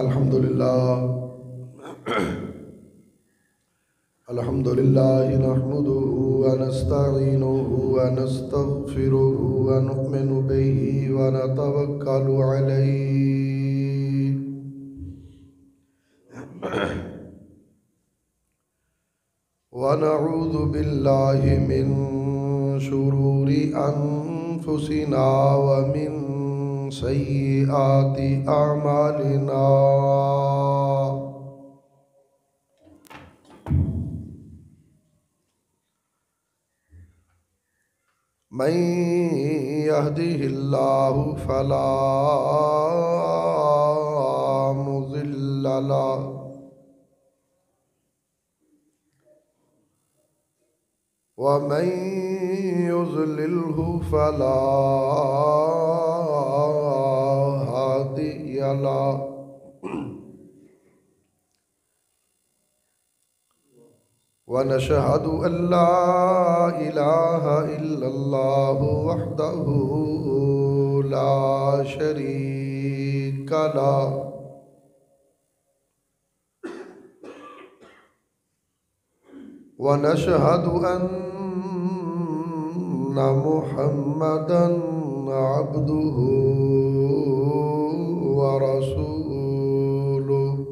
अल्हम्दुलिल्लाह नहमदुहु व नस्तईनुहु व नस्तगफिरुहु व नु'मिनु बिही व नतवक्कलु अलैहि व नऊज़ु बिल्लाहि मिन शुरूरि अनफुसिना व मिन सय्यिआति अमालिना। मन यहदिहिल्लाहु फला मुज़िल्ल लहु व मन युज़लिल्हु फला हादिय लहु। व नशहदु अल्ला इलाहा इल्लल्लाहु वहदहु ला शरीका लहु व नशहदु अन्ना मुहम्मदन अब्दुहु व रसूलुहु।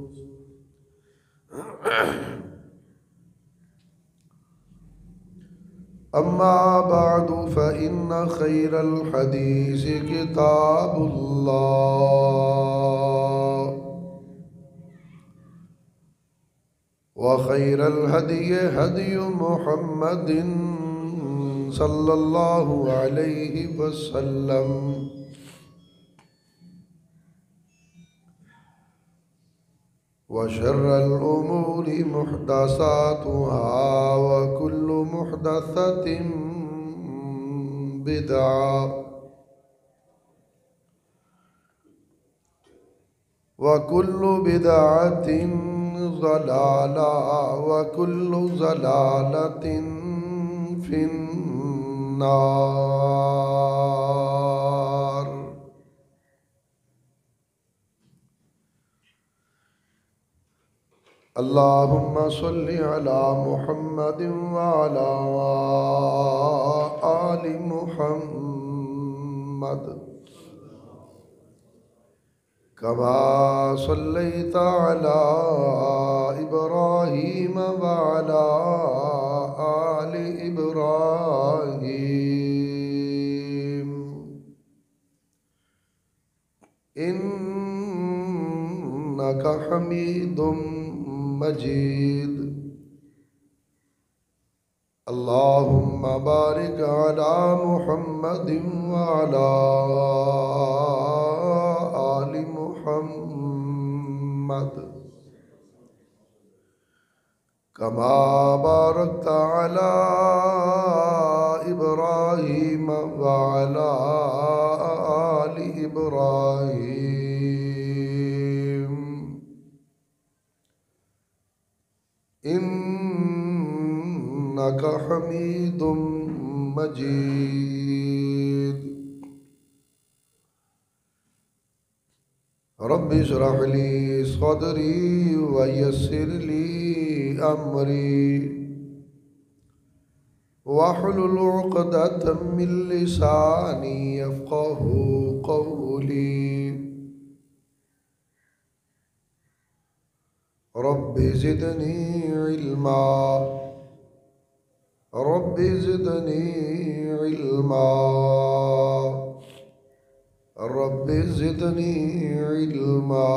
अम्मा बादु फ़इन्न खैरल हदीस किताबुल्लाह व खैरल हदी हदी मुहम्मदिन सल्लल्लाहु अलैहि वसल्लम व शर्रल उमूरि मुहदसातुहा व कुल्लु मुहदसतिन बिदअह व कुल्लु बिदअतिन ज़लालह व कुल्लु ज़लालतिन फिन्नार। अल्लाहुम्मा सल्लि अला मुहम्मदिन व अला आलि मुहम्मद कमा सल्लैता अला इब्राहीम व अला आलि इब्राहीम इन्नका हमीदुम मजीद। अल्लाहुम्मा बारिक अला मुहम्मदिन व अला आलि मुहम्मद कमा बारकता अला इब्राहीम व अला आलि इब्राहीम इन्नका हमीदुम मजीद। रब्बि इश्रह ली सदरी व यस्सिर ली अमरी वहलुल उक़दतम मिन लिसानी यफ़क़हू क़ौली। Rabbi ज़िदनी इल्मा rabbi ज़िदनी इल्मा rabbi ज़िदनी इल्मा।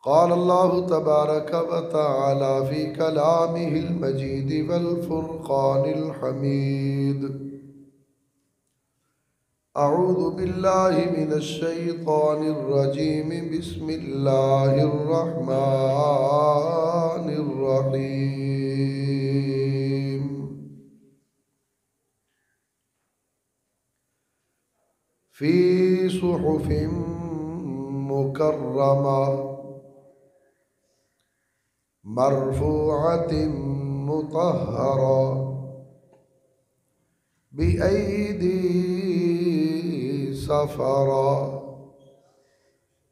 क़ाल अल्लाहु तबारक व तआला फ़ी कलामिहिल मजीद वल फ़ुरक़ानिल हमीद। अऊज़ु बिल्लाहि मिनश शैतानिर रजीम बिस्मिल्लाहिर रहमानिर रहीम। फ़ी सुहुफ़िन मुकर्रमा मरफ़ूअतिन मुतहहरा बिअयदी सफ़रा।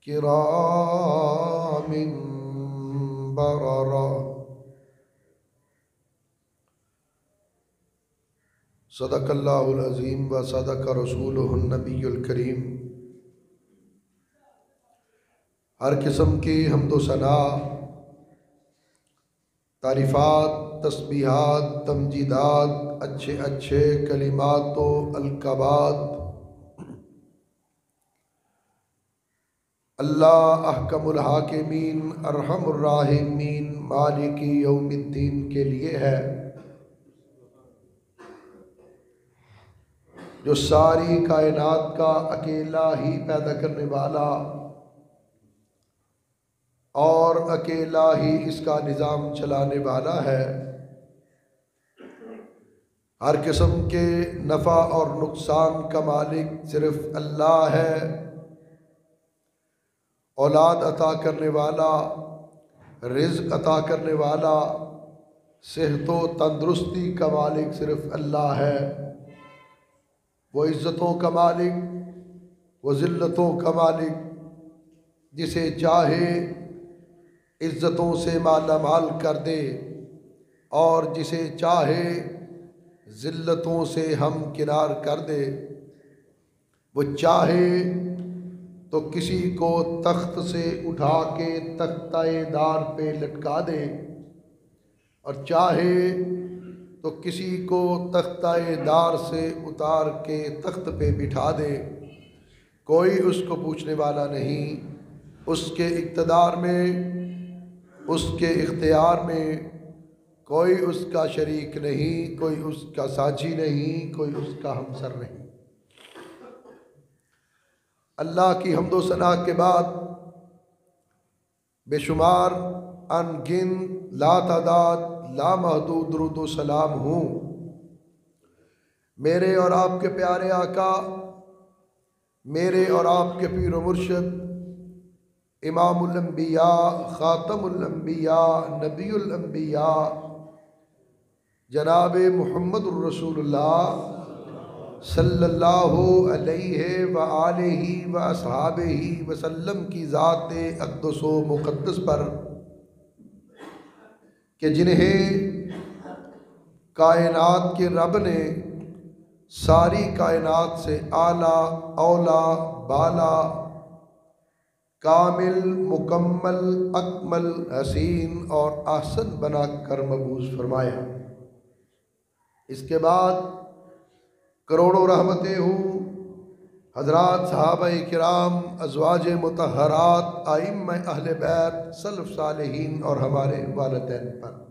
किरामिन बररा। सदक़ल्लाहुल अज़ीम व सदक़ रसूलुहुन नबियुल करीम। हर किस्म की हम्दो सना, तारीफ़ात, तस्बीहात, तमजीदात, अच्छे अच्छे कलिमात व अलक़ाबात अल्लाह अहकमुल हाकिमीन अरहमुर राहिमीन मालिकी यौमिद्दीन के लिए है, जो सारी कायनात का अकेला ही पैदा करने वाला और अकेला ही इसका निज़ाम चलाने वाला है। हर किस्म के नफ़ा और नुकसान का मालिक सिर्फ अल्लाह है। औलाद अता करने वाला, रिज़्क़ अता करने वाला, सेहत व तंदुरुस्ती का मालिक सिर्फ अल्लाह है। वो इज़्ज़तों का मालिक, वो ज़िल्लतों का मालिक, जिसे चाहे इज़्ज़तों से माला माल कर दे और जिसे चाहे ज़िल्लतों से हम किनार कर दे। वो चाहे तो किसी को तख्त से उठा के तख्ता-ए-दार पे लटका दे और चाहे तो किसी को तख्ता-ए-दार से उतार के तख्त पे बिठा दे। कोई उसको पूछने वाला नहीं। उसके इक़्तिदार में, उसके इख्तियार में कोई उसका शरीक नहीं, कोई उसका साझी नहीं, कोई उसका हमसर नहीं। अल्लाह की हम्दो सना के बाद बेशुमार अनगिन लातादाद लामहदूद दुरूद व सलाम हूँ मेरे और आपके प्यारे आका, मेरे और आपके पीर व मुर्शिद इमामुल अंबिया, ख़ातमुल अंबिया, नबीउल अंबिया जनाब मुहम्मदुर रसूलुल्लाह सल्लल्लाहु अलैहि व आलिहि व अस्हाबिहि वसल्लम की ज़ात अक़दस व मुक़द्दस पर कि जिन्हें कायनात के रब ने सारी कायनात से आला, औला, बाला, कामिल, मुकम्मल, अकमल, हसीन और ahsan बना कर मबूस फरमाया। इसके बाद करोड़ों रहमतें हूँ हज़रात सहाबाए किराम, अज़वाज मुतहरात, आइम्मा अहले बैत, सल्फ़ सालिहीन और हमारे वालिदैन पर।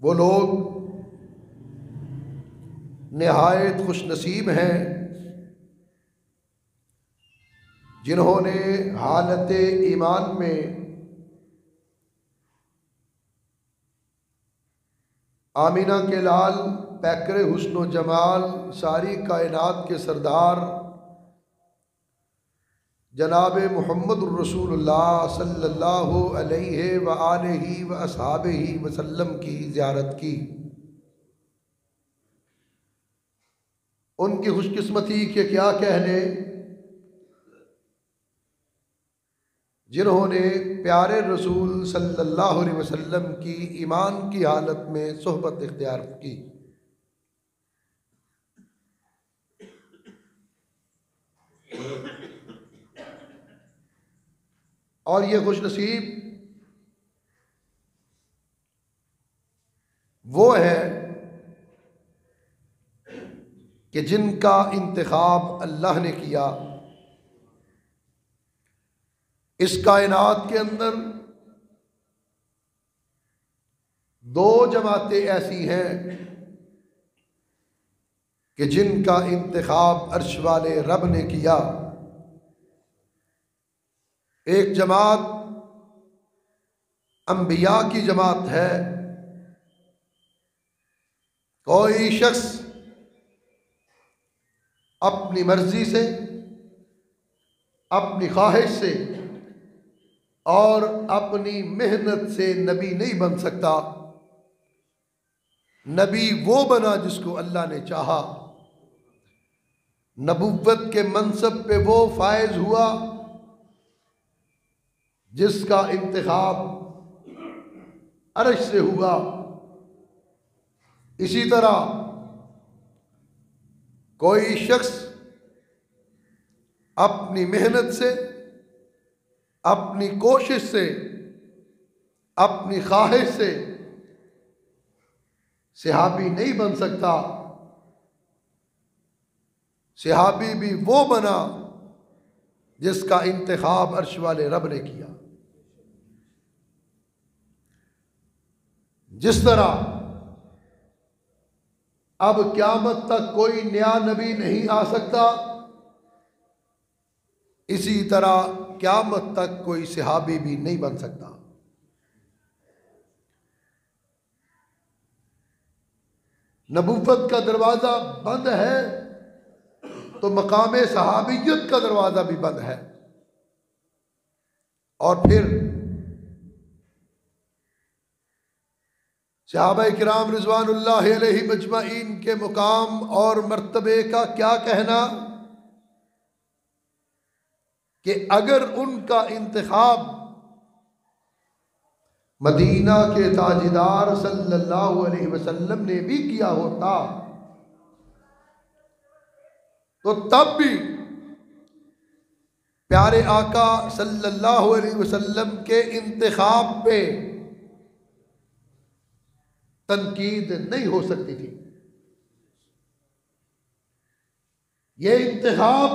वो लोग निहायत खुशनसीब हैं जिन्होंने हालत ईमान में आमीना के लाल, पैकर हुस्न व जमाल, सारी कायनात के सरदार जनाब मुहम्मदुर रसूलुल्लाह सल्लल्लाहु अलैहि व आलिहि व अस्हाबिहि वसल्लम की ज़ियारत की। उनकी खुशकिस्मती के क्या कहने जिन्होंने प्यारे रसूल सल्लल्लाहु अलैहि वसल्लम की ईमान की हालत में सोहबत इख्तियार की। और ये खुशनसीब वो है कि जिनका इंतखाब अल्लाह ने किया। इस कायनात के अंदर दो जमातें ऐसी हैं कि जिनका इंतखाब अर्श वाले रब ने किया। एक जमात अंबिया की जमात है। कोई शख्स अपनी मर्जी से, अपनी ख्वाहिश से और अपनी मेहनत से नबी नहीं बन सकता। नबी वो बना जिसको अल्लाह ने चाहा। नबुव्वत के मनसब पे वो फायज हुआ जिसका इंतखाब अर्श से हुआ। इसी तरह कोई शख्स अपनी मेहनत से, अपनी कोशिश से, अपनी ख्वाहिश से सहाबी नहीं बन सकता। सहाबी भी वो बना जिसका इंतखाब अर्श वाले रब ने किया। जिस तरह अब क़यामत तक कोई नया नबी नहीं आ सकता, इसी तरह क़यामत तक कोई सहाबी भी नहीं बन सकता। नबुव्वत का दरवाज़ा बंद है तो मकाम सहाबियत का दरवाज़ा भी बंद है। और फिर सहाबा किराम रिज़वानुल्लाहि अलैहिम अजमईन के मुकाम और मर्तबे का क्या कहना कि अगर उनका इंतखाब मदीना के ताजदार सल्लल्लाहु अलैहि वसल्लम ने भी किया होता तो तब भी प्यारे आका सल्लल्लाहु अलैहि वसल्लम के इंतखाब पे तनकीद नहीं हो सकती थी। ये इंतखाब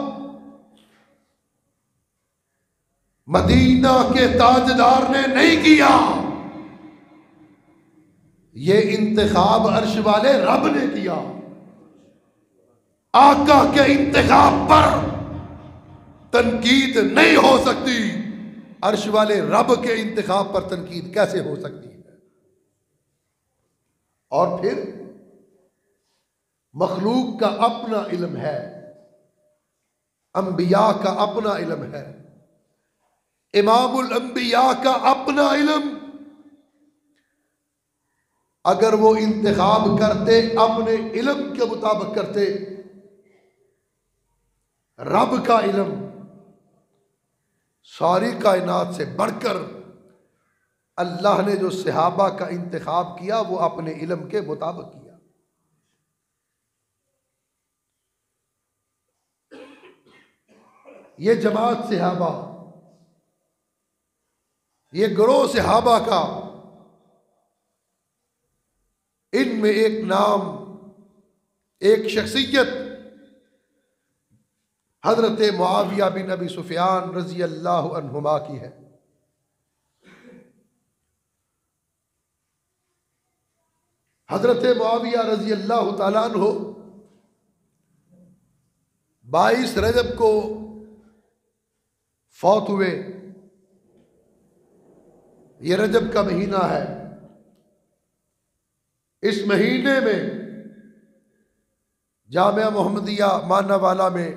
मदीना के ताजदार ने नहीं किया, ये इंतखाब अर्श वाले रब ने किया। आका के इंतखाब पर तनकीद नहीं हो सकती, अर्श वाले रब के इंतखाब पर तनकीद कैसे हो सकती है। और फिर मखलूक का अपना इल्म है, अंबिया का अपना इल्म है, इमामुल अंबिया का अपना इल्म। अगर वो इंतखाब करते अपने इल्म के मुताबिक करते, रब का इल्म सारी कायनात से बढ़कर अल्लाह ने जो सहाबा का इंतखाब किया वो अपने इल्म के मुताबिक किया। ये जमात सहाबा, ये गिरोह सहाबा का, इनमें एक नाम, एक शख्सियत हजरत मुआविया बिन अबी सुफियान रजी अल्लाह अन्हुमा की है। हजरत मुआविया रजी अल्लाह तआला अन्हु 22 रजब को फौत हुए। ये रजब का महीना है। इस महीने में जामिया मोहम्मदिया मानावाला में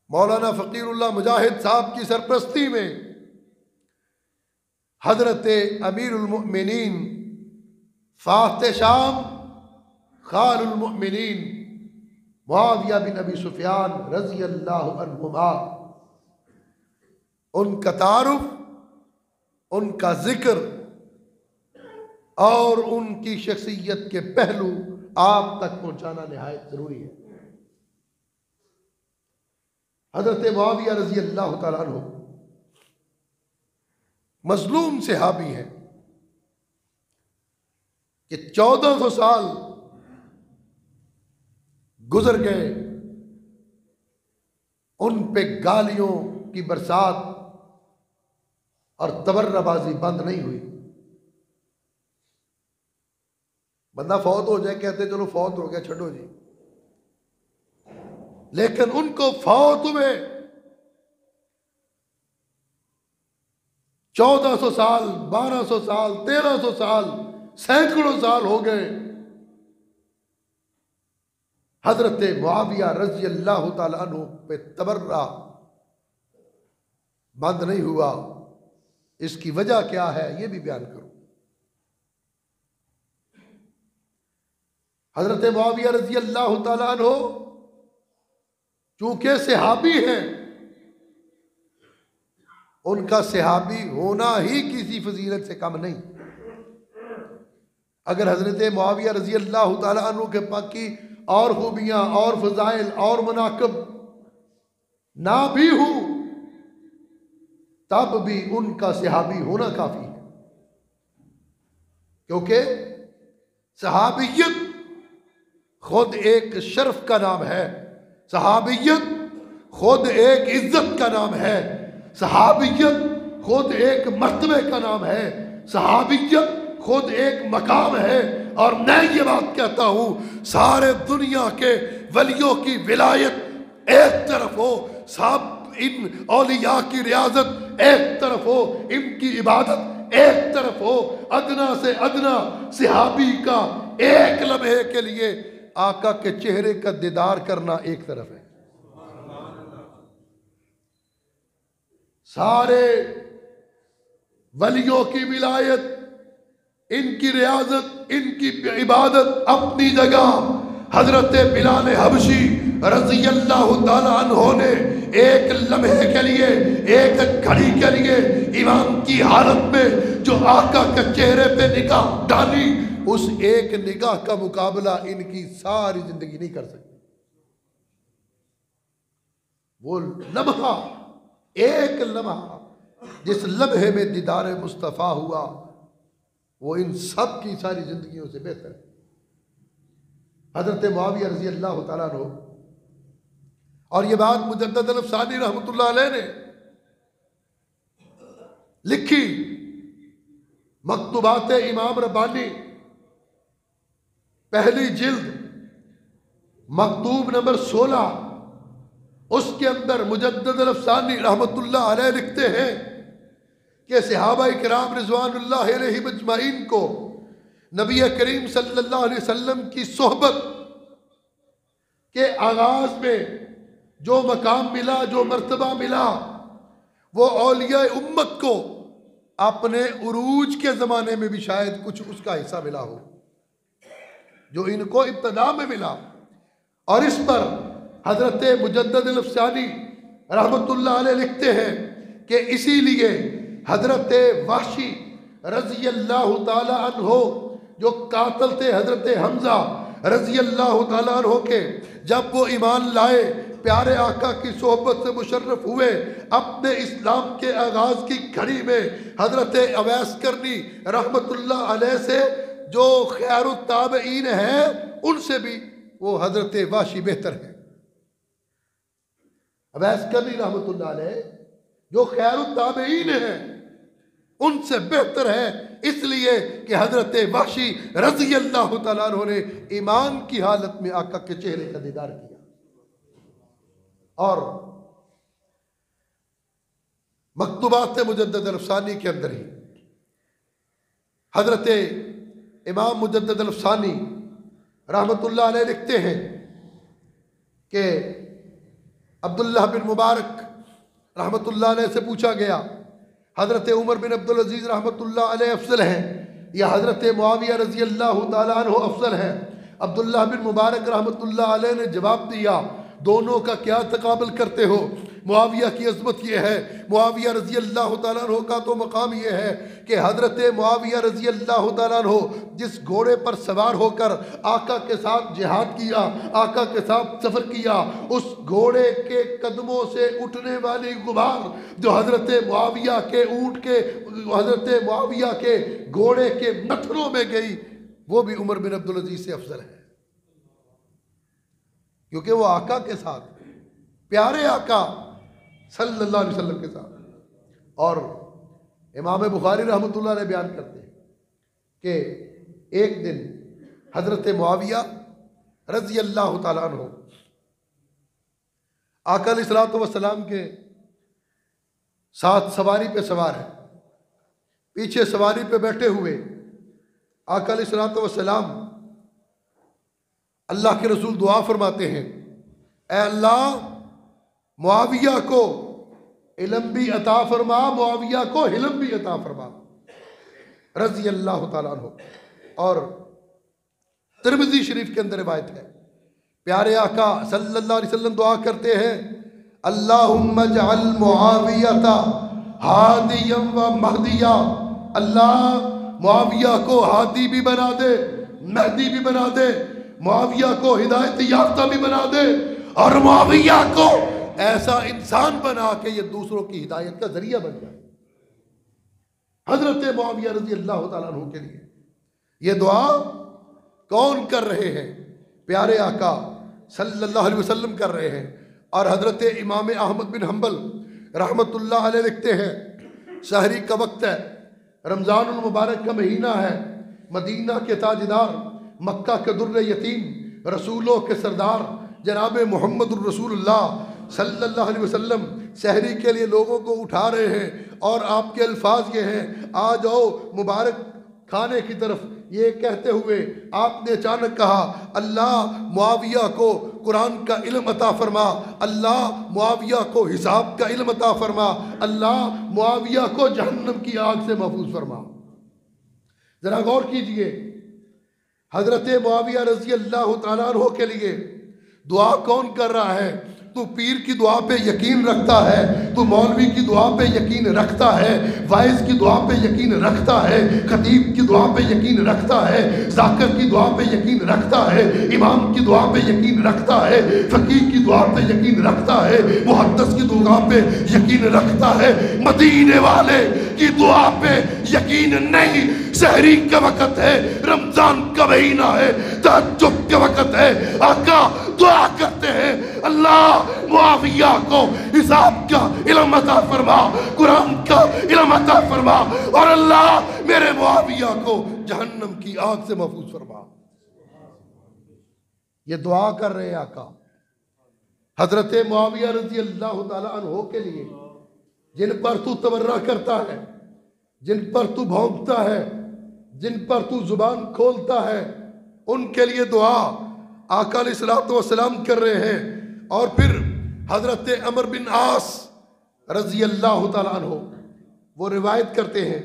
मौलाना फ़कीरुल्लाह मुजाहिद साहब की सरपरस्ती में हजरत अमीरुल मोमिनीन फातह शाम खालुल मोमिनीन मुआविया बिन अबी सुफियान रज़ी अल्लाहु अन्हुमा, उनका तारुफ, उनका जिक्र और उनकी शख्सियत के पहलू आप तक पहुंचाना निहायत जरूरी है। हजरत मुआविया रज़ी अल्लाह तआला अन्हु मजलूम सहाबी है कि 1400 साल गुजर गए, उन पे गालियों की बरसात और तबर्राबाजी बंद नहीं हुई। बंदा फौत हो जाए कहते चलो फौत हो गया छोड़ो जी, लेकिन उनको फौत हुए 1400 साल, 1200 साल, 1300 साल, सैकड़ों साल हो गए। हजरत मुआविया रज़ी अल्लाह तआला अन्हु पे तबर्रा बंद नहीं हुआ। इसकी वजह क्या है ये भी बयान करूं। हजरत मुआविया रजी अल्लाह ताला अन्हो चूंकि सहाबी हैं, उनका सहाबी होना ही किसी फजीलत से कम नहीं। अगर हजरत मुआविया रजी अल्लाह ताला अन्हु के पास की और खूबियां और फजाइल और मनाकब ना भी हो, तब भी उनका सहाबी होना काफी है, क्योंकि सहाबियत खुद एक शर्फ का नाम है, सहाबियत खुद एक इज्जत का नाम है, सहाबियत खुद एक मर्तबे का नाम है, सहाबियत खुद एक मकाम है। और मैं ये बात कहता हूं, सारे दुनिया के वलियों की विलायत एक तरफ हो, सब इन औलिया की रियाजत एक तरफ हो, इनकी इबादत एक तरफ हो, अदना से अदना सहाबी का एक लम्हे के लिए आका के चेहरे का दीदार करना एक तरफ है। सारे वलियों की विलायत, इनकी रियाजत, इनकी इबादत अपनी जगह। हजरत बिलाल हबशी रज़ी अल्लाह ताला अन्हो ने एक लम्हे के लिए, एक घड़ी के लिए ईमान की हालत में जो आका के चेहरे पे निगाह डाली, उस एक निगाह का मुकाबला इनकी सारी जिंदगी नहीं कर सकती। वो लम्हा, एक लम्हा जिस लम्हे में दीदार मुस्तफ़ा हुआ, वो इन सब की सारी जिंदगियों से बेहतर है। हजरत मुआविया रज़ी अल्लाह ताला अन्हु, और ये बात मुजद्दद अल-अफ़सानी रहमतुल्लाह अलैह ने लिखी मकतूबात इमाम रब्बानी पहली जिल्द मकतूब नंबर 16, उसके अंदर मुजद्दद अल-अफ़सानी रहमतुल्लाह अलैह लिखते हैं कि सहाबा इकराम रिज़वानुल्लाह अलैहिम अजमाइन को नबी करीम सल्लल्लाहु अलैहि वसल्लम की सोहबत के आगाज में जो मकाम मिला, जो मर्तबा मिला, वो औलिया उम्मत को अपने उरूज के ज़माने में भी शायद कुछ उसका हिस्सा मिला हो, जो इनको इब्तदा में मिला। और इस पर हजरत मुजद्दद अल-अफ़सानी रहमतुल्लाह अलैह लिखते हैं कि इसीलिए हजरत वहशी रज़ी अल्लाह ताला अन्हो जो कातल थे हजरत हमजा रज़ी अल्लाह ताला अन्हो के, जब वो ईमान लाए, प्यारे आका की सोहबत से मुशर्रफ हुए, अपने इस्लाम के आगाज की घड़ी में हजरत अवैस करनी रहमतुल्लाह अलैह से जो खैरुत ताबईन है, उनसे भी वो हजरत वाशी बेहतर है। अवैस करनी रहमतुल्लाह अलैह जो खैरुत ताबईन है, उनसे बेहतर है, इसलिए कि हजरत वाशी रज़ी अल्लाह ताला अन्हु ने ईमान की हालत में आका के चेहरे का दीदार किया। और मकतूबात मुजद्दद अल-अफ़सानी के अंदर ही हजरत इमाम मुजद्दद अल-अफ़सानी रहमतुल्लाह अलैह लिखते हैं कि अब्दुल्लाह बिन मुबारक रहमतुल्लाह अलैह से पूछा गया, हजरत उमर बिन अब्दुल अजीज रहमतुल्लाह अलैह अफजल हैं या हजरत मुआविया रज़ी अल्लाह ताला अन्हु अफजल हैं? अब्दुल्लाह बिन मुबारक रहमतुल्लाह अलैह ने जवाब दिया, दोनों का क्या तकाबल करते हो? मुआविया की अजमत यह है, मुआविया रज़ी अल्लाह ताला अन्हु का तो मकाम यह है कि हजरत मुआविया रज़ी अल्लाह ताला अन्हु जिस घोड़े पर सवार होकर आका के साथ जिहाद किया, आका के साथ सफ़र किया, उस घोड़े के कदमों से उठने वाली गुबार जो हजरत मुआविया के ऊँट के, हजरत मुआविया के घोड़े के नथनों में गई, वो भी उमर बिन अब्दुल अजीज से अफजल है, क्योंकि वो आका के साथ, प्यारे आका सल्लल्लाहु अलैहि वसल्लम के साथ। और इमाम बुखारी रहमतुल्लाह अलैह बयान करते हैं कि एक दिन हजरत मुआविया रज़ी अल्लाह ताला अन्हु आका अलैहिस्सलातु वस्सलाम के साथ सवारी पे सवार है, पीछे सवारी पे बैठे हुए आका अलैहिस्सलातु वस्सलाम अल्लाह के रसूल दुआ फरमाते हैं, ऐ अल्लाह मुआविया को इल्म भी अता फरमा, मुआविया को हिल्म भी अता फरमा रज़ी अल्लाह ताला अन्हु। और तिरमिज़ी शरीफ के अंदर रिवायत है, प्यारे आका सल्लल्लाहु अलैहि वसल्लम दुआ करते हैं, अल्लाहुम्मा जअल मुआवियता हादियम व महदिया, अल्लाह मुआविया को हादी भी बना दे, महदी भी बना दे, मुआविया को हिदायत याफ्ता भी बना दे, और मुआविया को ऐसा इंसान बना के ये दूसरों की हिदायत का जरिया बन जाए। हजरत मुआविया रजी अल्लाह तआला अन्हु के लिए ये दुआ कौन कर रहे हैं? प्यारे आका सल्लल्लाहु अलैहि वसल्लम कर रहे हैं। और हजरत इमाम अहमद बिन हम्बल रहमतुल्लाह अलैह लिखते हैं, सहरी का वक्त है, रमज़ानुल मुबारक का महीना है, मदीना के ताजदार, मक्का के दुर्र यतीम, रसूलों के सरदार जनाब मोहम्मद रसूलुल्लाह सल्लल्लाहु अलैहि वसल्लम सहरी के लिए लोगों को उठा रहे हैं, और आपके अल्फाज ये हैं, आ जाओ मुबारक खाने की तरफ। ये कहते हुए आपने अचानक कहा, अल्लाह मुआविया को कुरान का इल्म अता फरमा, अल्लाह मुआविया को हिसाब का इल्म अता फरमा, अल्लाह मुआविया को जहन्नम की आग से महफूज फरमा। जरा गौर कीजिए, हजरत मुआविया रजी अल्लाह तआला अन्हु के लिए दुआ कौन कर रहा है? तू पीर की दुआ पे यकीन रखता है, तू मौलवी की दुआ पे यकीन रखता है, वाइज की दुआ पे यकीन रखता है, खतीब की दुआ पे यकीन रखता है, जाकिर की दुआ पे यकीन रखता है, इमाम की दुआ पे यकीन रखता है, फकीह की दुआ पे यकीन रखता है, मुहद्दिस की दुआ पे यकीन रखता है, मदीने वाले की दुआ पे यकीन नहीं। सहरी का वक़्त है, रमजान का महीना है, तहज्जुद का वक़्त है, आका दुआ करते हैं, अल्लाह मुआविया को हिसाब का इल्म अता फरमा, कुरान का इल्म अता फरमा, और अल्लाह मेरे मुआविया को जहन्नम की आग से महफूज फरमा। ये दुआ कर रहे हैं आका हजरत मुआविया रजी अल्लाह तआला अन्हु के लिए, जिन पर तू तवर्रा करता है, जिन पर तू भौंकता है, जिन पर तू जुबान खोलता है, उनके लिए दुआ आका अलैहिस्सलातु वस्सलाम कर रहे हैं। और फिर हजरत अमर बिन आस रजी अल्लाह तआला अन्हु वो रिवायत करते हैं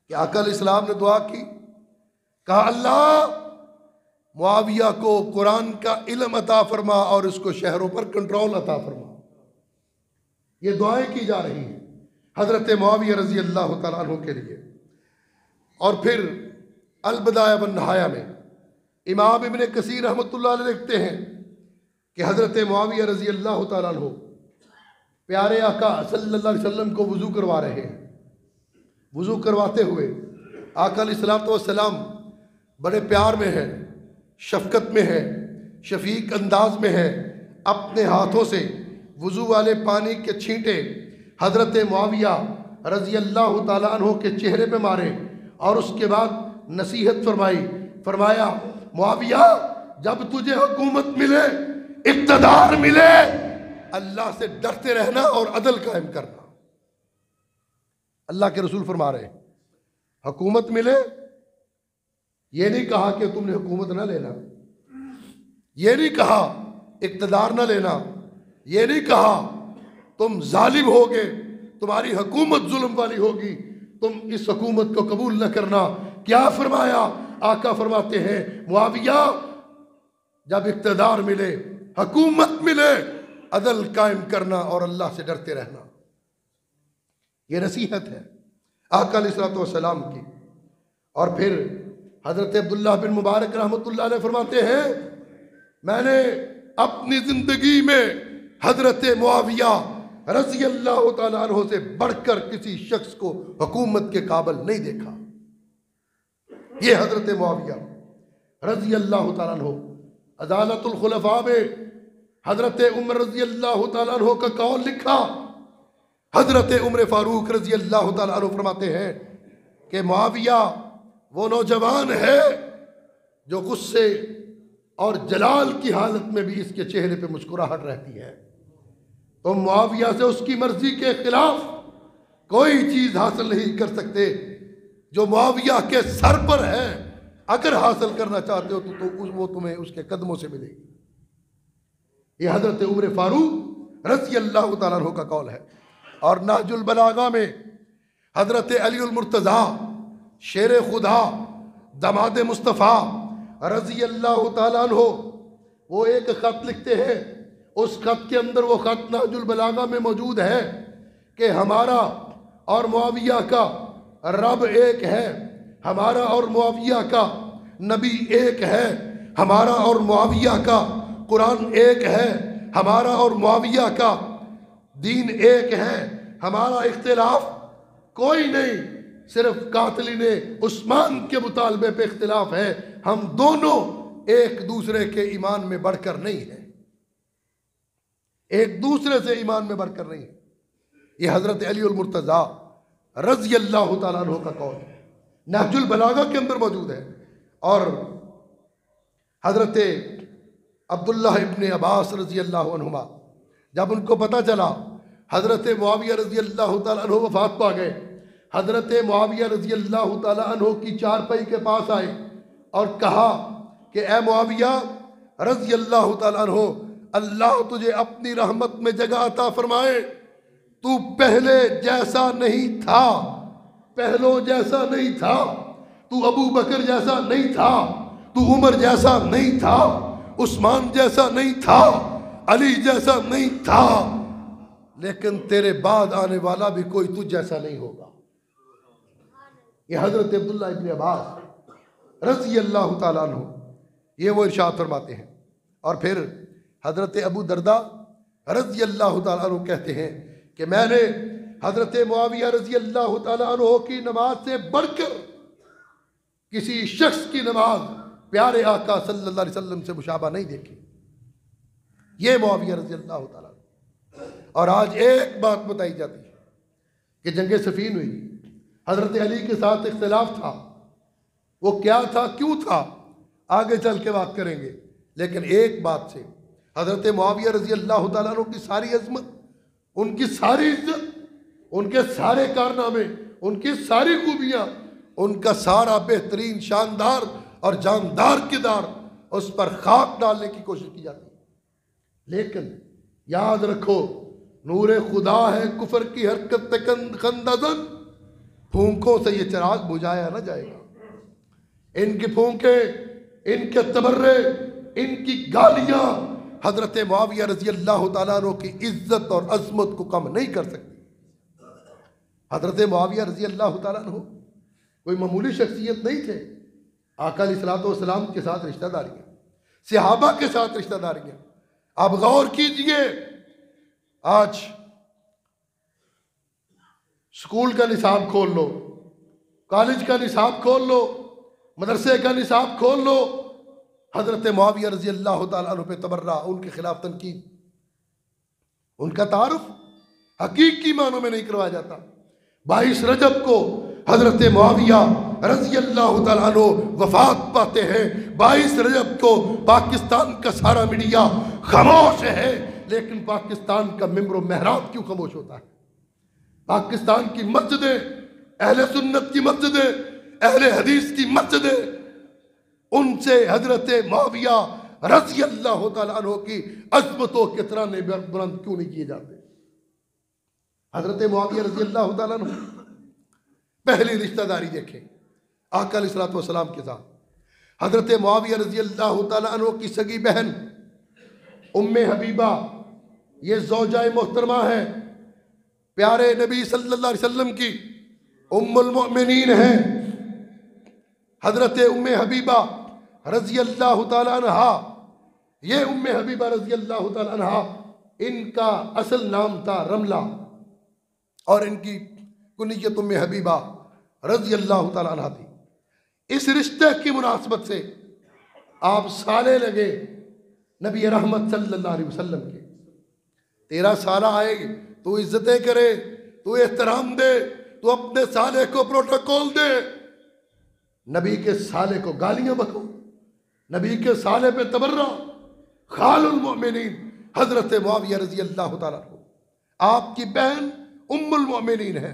कि आका अलैहिस्सलाम ने दुआ की, कहा अल्लाह मुआविया को कुरान का इल्म अता फरमा और इसको शहरों पर कंट्रोल अता फरमा। ये दुआएं की जा रही हैं हजरत मुआविया रजी अल्लाह तआला अन्हु के लिए। और फिर अल-बदाया वन नहाया में इमाम इब्ने कसीर रहमतुल्लाह अलैह लिखते हैं कि हजरत मुआविया रजी अल्लाह तआला अन्हु प्यारे आका सल्लल्लाहु अलैहि वसल्लम को वज़ू करवा रहे हैं। वज़ू करवाते हुए आका अलैहिस्सलातु वस्सलाम बड़े प्यार में है, शफकत में है, शफीक अंदाज में है, अपने हाथों से वज़ू वाले पानी के छींटे हजरत मुआविया रजी अल्लाह तआला अन्हु के चेहरे पे मारे, और उसके बाद नसीहत फरमाई, फरमाया मुआविया जब तुझे हुकूमत मिले, इक़्तिदार मिले, अल्लाह से डरते रहना और अदल कायम करना। अल्लाह के रसूल फरमा रहे हुकूमत मिले, ये नहीं कहा कि तुमने हुकूमत ना लेना, ये नहीं कहा इक़्तिदार ना लेना, ये नहीं कहा तुम जालिम होगे, तुम्हारी हुकूमत जुल्म वाली होगी, तुम इस हुकूमत को कबूल न करना। क्या फरमाया? आका फरमाते हैं मुआविया जब इक़्तिदार मिले, हुकूमत मिले, अदल कायम करना और अल्लाह से डरते रहना। ये नसीहत है आका अलैहिस्सलातु वस्सलाम की। और फिर हजरत अब्दुल्लाह बिन मुबारक रहमतुल्लाह अलैह फरमाते हैं, मैंने अपनी जिंदगी में हजरत मुआविया रज़ी अल्लाह तआला अन्हु से बढ़कर किसी शख्स को हुकूमत के काबिल नहीं देखा। ये हजरत मुआविया रज़ी अल्लाह तआला अन्हु अदालतुल खुलफा में हजरत उमर रज़ी अल्लाह तआला अन्हु का कौल लिखा। हजरत उमर फारूक रज़ी अल्लाह तआला अन्हु फरमाते हैं कि मुआविया वो नौजवान है जो गुस्से और जलाल की हालत में भी इसके चेहरे पे मुस्कुराहट रहती है। तो मुआविया से उसकी मर्जी के खिलाफ कोई चीज हासिल नहीं कर सकते जो मुआविया के सर पर है। अगर हासिल करना चाहते हो तो वो तुम्हें उसके कदमों से मिलेगी। ये हजरत उमर फारूक रज़ी अल्लाह तआला अन्हु का कौल है। और नहजुल बलागा में हजरत अली उल मुर्तज़ा शेर खुदा दमाद मुस्तफ़ा रज़ी अल्लाह ताला अन्हो वो एक ख़त लिखते हैं। उस ख़त के अंदर वो ख़त नहजुल बलागा में मौजूद है कि हमारा और मुआविया का रब एक है, हमारा और मुआविया का नबी एक है, हमारा और मुआविया का कुरान एक है, हमारा और मुआविया का दीन एक है, हमारा इख्तिलाफ कोई नहीं, सिर्फ कातलीने उस्मान के मुतालबे पे इख्तिलाफ है। हम दोनों एक दूसरे के ईमान में बढ़कर नहीं है, एक दूसरे से ईमान में बढ़कर नहीं है। ये हजरत अली उल मुर्तज़ा रज़ी अल्लाह तआला अन्हु का कौल नहजुल बलागा के अंदर मौजूद है। और हजरत अब्दुल्लाह इब्ने अब्बास रज़ी अल्लाह अन्हुमा जब उनको पता चला हजरत मुआविया रज़ी अल्लाह तआला अन्हु वफात पा गए, हजरत मुआविया रज़ी अल्लाह तआला अन्हु की चारपाई के पास आए और कहा कि ए मुआविया रज़ी अल्लाह तआला अन्हु, अल्लाह तुझे अपनी रहमत में जगह अता फरमाए। तू पहले जैसा नहीं था, पहलो जैसा नहीं था, तू अबू बकर जैसा नहीं था, तू उमर जैसा नहीं था, उस्मान जैसा नहीं था, अली जैसा नहीं था, लेकिन तेरे बाद आने वाला भी कोई तुझ जैसा नहीं होगा। ये हजरत अब्दुल्लाह इब्ने अब्बास रज़ी अल्लाह तआला अन्हु ये वो इरशाद फरमाते हैं। और फिर हजरत अबू दरदा रज़ी अल्लाह तआला अन्हु कहते हैं कि मैंने हजरत मुआविया रज़ी अल्लाह तआला अन्हु की नमाज से बढ़कर किसी शख्स की नमाज प्यारे आका सल्लल्लाहु अलैहि वसल्लम से मुशाबा नहीं देखी। ये मुआविया रज़ी अल्लाह तआला। और आज एक बात बताई जाती है कि जंग सफ़ीन हुई, हजरत अली के साथ इख्तिलाफ था, वो क्या था, क्यों था, आगे चल के बात करेंगे। लेकिन एक बात से हजरत मुआविया रज़ी अल्लाह तआला अन्हु की सारी अजमत, उनकी सारी इज्जत, उनके सारे कारनामे, उनकी सारी खूबियाँ, उनका सारा बेहतरीन शानदार और जानदार किरदार, उस पर खाक डालने की कोशिश की जाती है। लेकिन याद रखो, नूरे खुदा है कुफर की हरकत खंदजन, फूंकों से ये चिराग बुझाया ना जाएगा। इनकी फूंके, इनके तबर्रे, इनकी गालियां हजरत मुआविया रज़ी अल्लाह तआला अन्हु की इज्जत और अजमत को कम नहीं कर सकती। हजरत मुआविया रज़ी अल्लाह तआला अन्हु कोई मामूली शख्सियत नहीं थे। आका अलैहिस्सलातु वस्सलाम के साथ रिश्तेदारियाँ, सहाबा के साथ रिश्तेदारियाँ। आप गौर कीजिए, आज स्कूल का निसाब खोल लो, कॉलेज का निसाब खोल लो, मदरसे का निसाब खोल लो, हजरत मुआविया रज़ी अल्लाह तआला अन्हु पे तबर्रा, उनके खिलाफ तनकीद, उनका तारुफ हकीकी मानों में नहीं करवाया जाता। 22 रजब को हजरत मुआविया रज़ी अल्लाह तआला अन्हु वफात पाते हैं। 22 रजब को पाकिस्तान का सारा मीडिया खामोश है, लेकिन पाकिस्तान का मिंबर महराब क्यों खामोश होता है? पाकिस्तान की मस्जिदें, अहले सुन्नत की मस्जिदें, अहले हदीस की मस्जिदें, उनसे हजरत मुआविया रज़ी अल्लाह तआला अन्हु की अज़मतों के तराने बुलंद क्यों नहीं किए जाते? हजरत मुआविया रज़ी अल्लाह तआला अन्हु पहली रिश्तेदारी देखें आका अलैहिस्सलातु वस्सलाम के साथ। हजरत मुआविया रज़ी अल्लाह तआला अन्हु की सगी बहन उम्मे हबीबा, ये ज़ौजाए मोहतरमा है, प्यारे नबी सल्लल्लाहु अलैहि वसल्लम की उम्मुल मोमिनीन है। हजरत उम्मे हबीबा रज़ी अल्लाह तआला अन्हा, ये उम्मे हबीबा रज़ी अल्लाह तआला अन्हा, इनका असल नाम था रमला और इनकी कुनियत उम्मे हबीबा रज़ी अल्लाह तआला अन्हा थी। इस रिश्ते की मुनासबत से आप साले लगे नबी रहमत सल्लल्लाहु अलैहि वसल्लम के। तेरा साला आए, तू इज्जतें करे, तू एहतराम दे, तू अपने साले को प्रोटोकॉल दे। नबी के साले को गालियां बको, नबी के साले पे तबर्रा। खालुल मोमिनीन हजरत मुआविया रज़ी अल्लाह तआला अन्हु, आपकी बहन उम्मुल मोमिनीन है,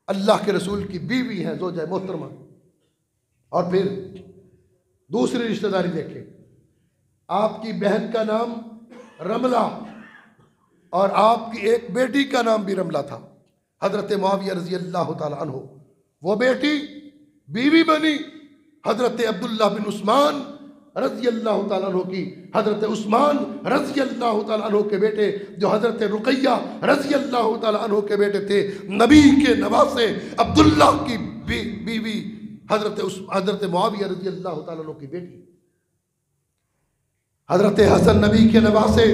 अल्लाह के रसूल की बीवी है, ज़ौजा मोहतरमा। और फिर दूसरी रिश्तेदारी देखें, आपकी बहन का नाम रमला और आपकी एक बेटी का नाम भी रमला था, हजरत मुआविया रज़ी अल्लाह तआला अन्हु। वो बेटी बीवी बनी हजरत अब्दुल्लाह बिन उस्मान रज़ी अल्लाह तआला अन्हु की, हज़रत उस्मान रज़ी अल्लाह तआला अन्हु के बेटे जो हज़रत रुक़ैया रज़ी अल्लाह तआला अन्हु के बेटे थे, नबी के नवासे अब्दुल्ला की बीवी हज़रत मुआविया रज़ी अल्लाह तआला अन्हु की बेटी, हज़रत हसन नबी के नवासे,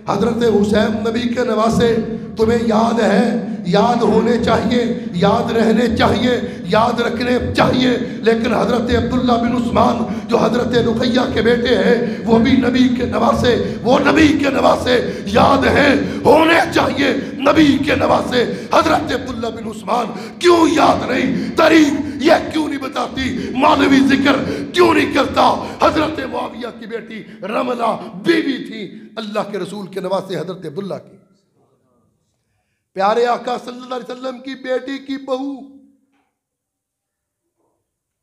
हज़रत हुसैन नबी के नवासे। तुम्हें याद है, याद होने चाहिए, याद रहने चाहिए, याद रखने चाहिए। लेकिन हज़रत अब्दुल्ला बिन उस्मान जो हज़रत रुक़ैया के बेटे हैं वो भी नबी के नवासे, वो नबी के नवासे याद हैं, होने चाहिए नबी के नवासे। हज़रत अब्दुल्ला बिन उस्मान क्यों याद नहीं, तारीख यह क्यों नहीं बताती, मानवी जिक्र क्यों नहीं करता। हज़रत मुआविया की बेटी रमला बीवी थी अल्लाह के रसूल के नवासे हज़रत अब्दुल्ला की, प्यारे आका सल्लल्लाहु अलैहि वसल्लम की बेटी की बहू,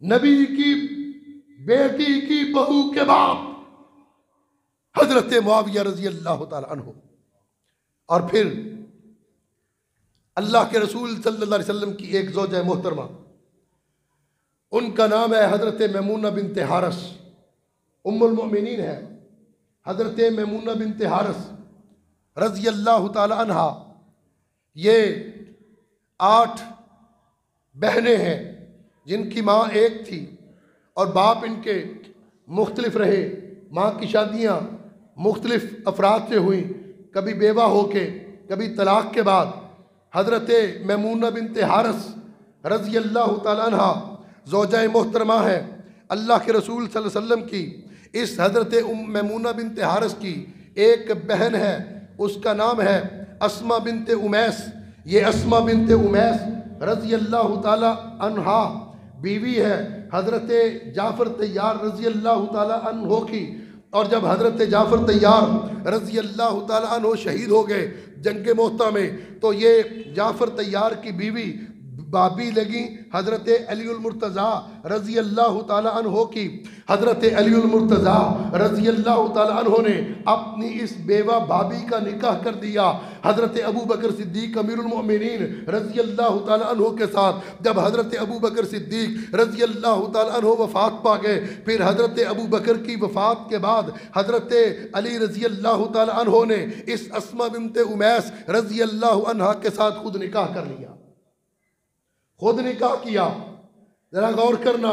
नबी की बेटी की बहू के बाप हजरत मुआविया रजी अल्लाह ताला अन्हु। और फिर अल्लाह के रसूल सल्लल्लाहु अलैहि वसल्लम की एक ज़ौजा मोहतरमा, उनका नाम है हजरत मैमूना बिनत हारिस, उम्मुल मोमिनीन है हजरत मैमूना बिनत हारिस रजी अल्लाह ताला अन्हा। ये 8 बहनें हैं जिनकी माँ एक थी और बाप इनके मुख्तलिफ रहे। माँ की शादियाँ मुख्तलिफ अफराद से हुई, कभी बेवा होके, कभी तलाक के बाद। हज़रत मैमूना बिनत हारिस रज़ी अल्लाह ताला अन्हा ज़ौजा मोहतरमा है अल्लाह के रसूल सल्लल्लाहु अलैहि वसल्लम की। इस हज़रत मैमूना बिनत हारिस की एक बहन है, उसका नाम है अस्मा बिनत उमैस। ये अस्मा बिनत उमैस रज़ी अल्लाह ताला अन्हा बीवी है हज़रत जाफ़र तैयार रज़ी अल्लाह ताला अन्हो की। और जब हज़रत जाफ़र तैयार रज़ी अल्लाह ताला अन्हो शहीद हो गए जंग मोहता में, तो ये जाफ़र तैयार की बीवी बाबी लगी हज़रत अलीउल मुर्तज़ा रज़ी अल्लाह ताला अन्हो की। हज़रत अलीउल मुर्तज़ा रज़ी अल्लाह ताला अन्हो ने अपनी इस बेवा भाभी का निकाह कर दिया हज़रत अबू बकर सिद्दीक़ अमीरुल मोमिनीन रज़ी अल्लाह ताला अन्हो के साथ। जब हज़रत अबू बकर सिद्दीक़ रज़ी अल्लाह ताला अन्हो वफ़ात पा गए, फिर हज़रत अबू बकर की वफ़ात के बाद हज़रत अली रज़ी अल्लाह ताला अन्हो ने इस अस्मा बिनत उमैस रज़ी अल्लाह अन्हा के साथ खुद निकाह कर लिया, खुद निकाह किया। जरा गौर करना,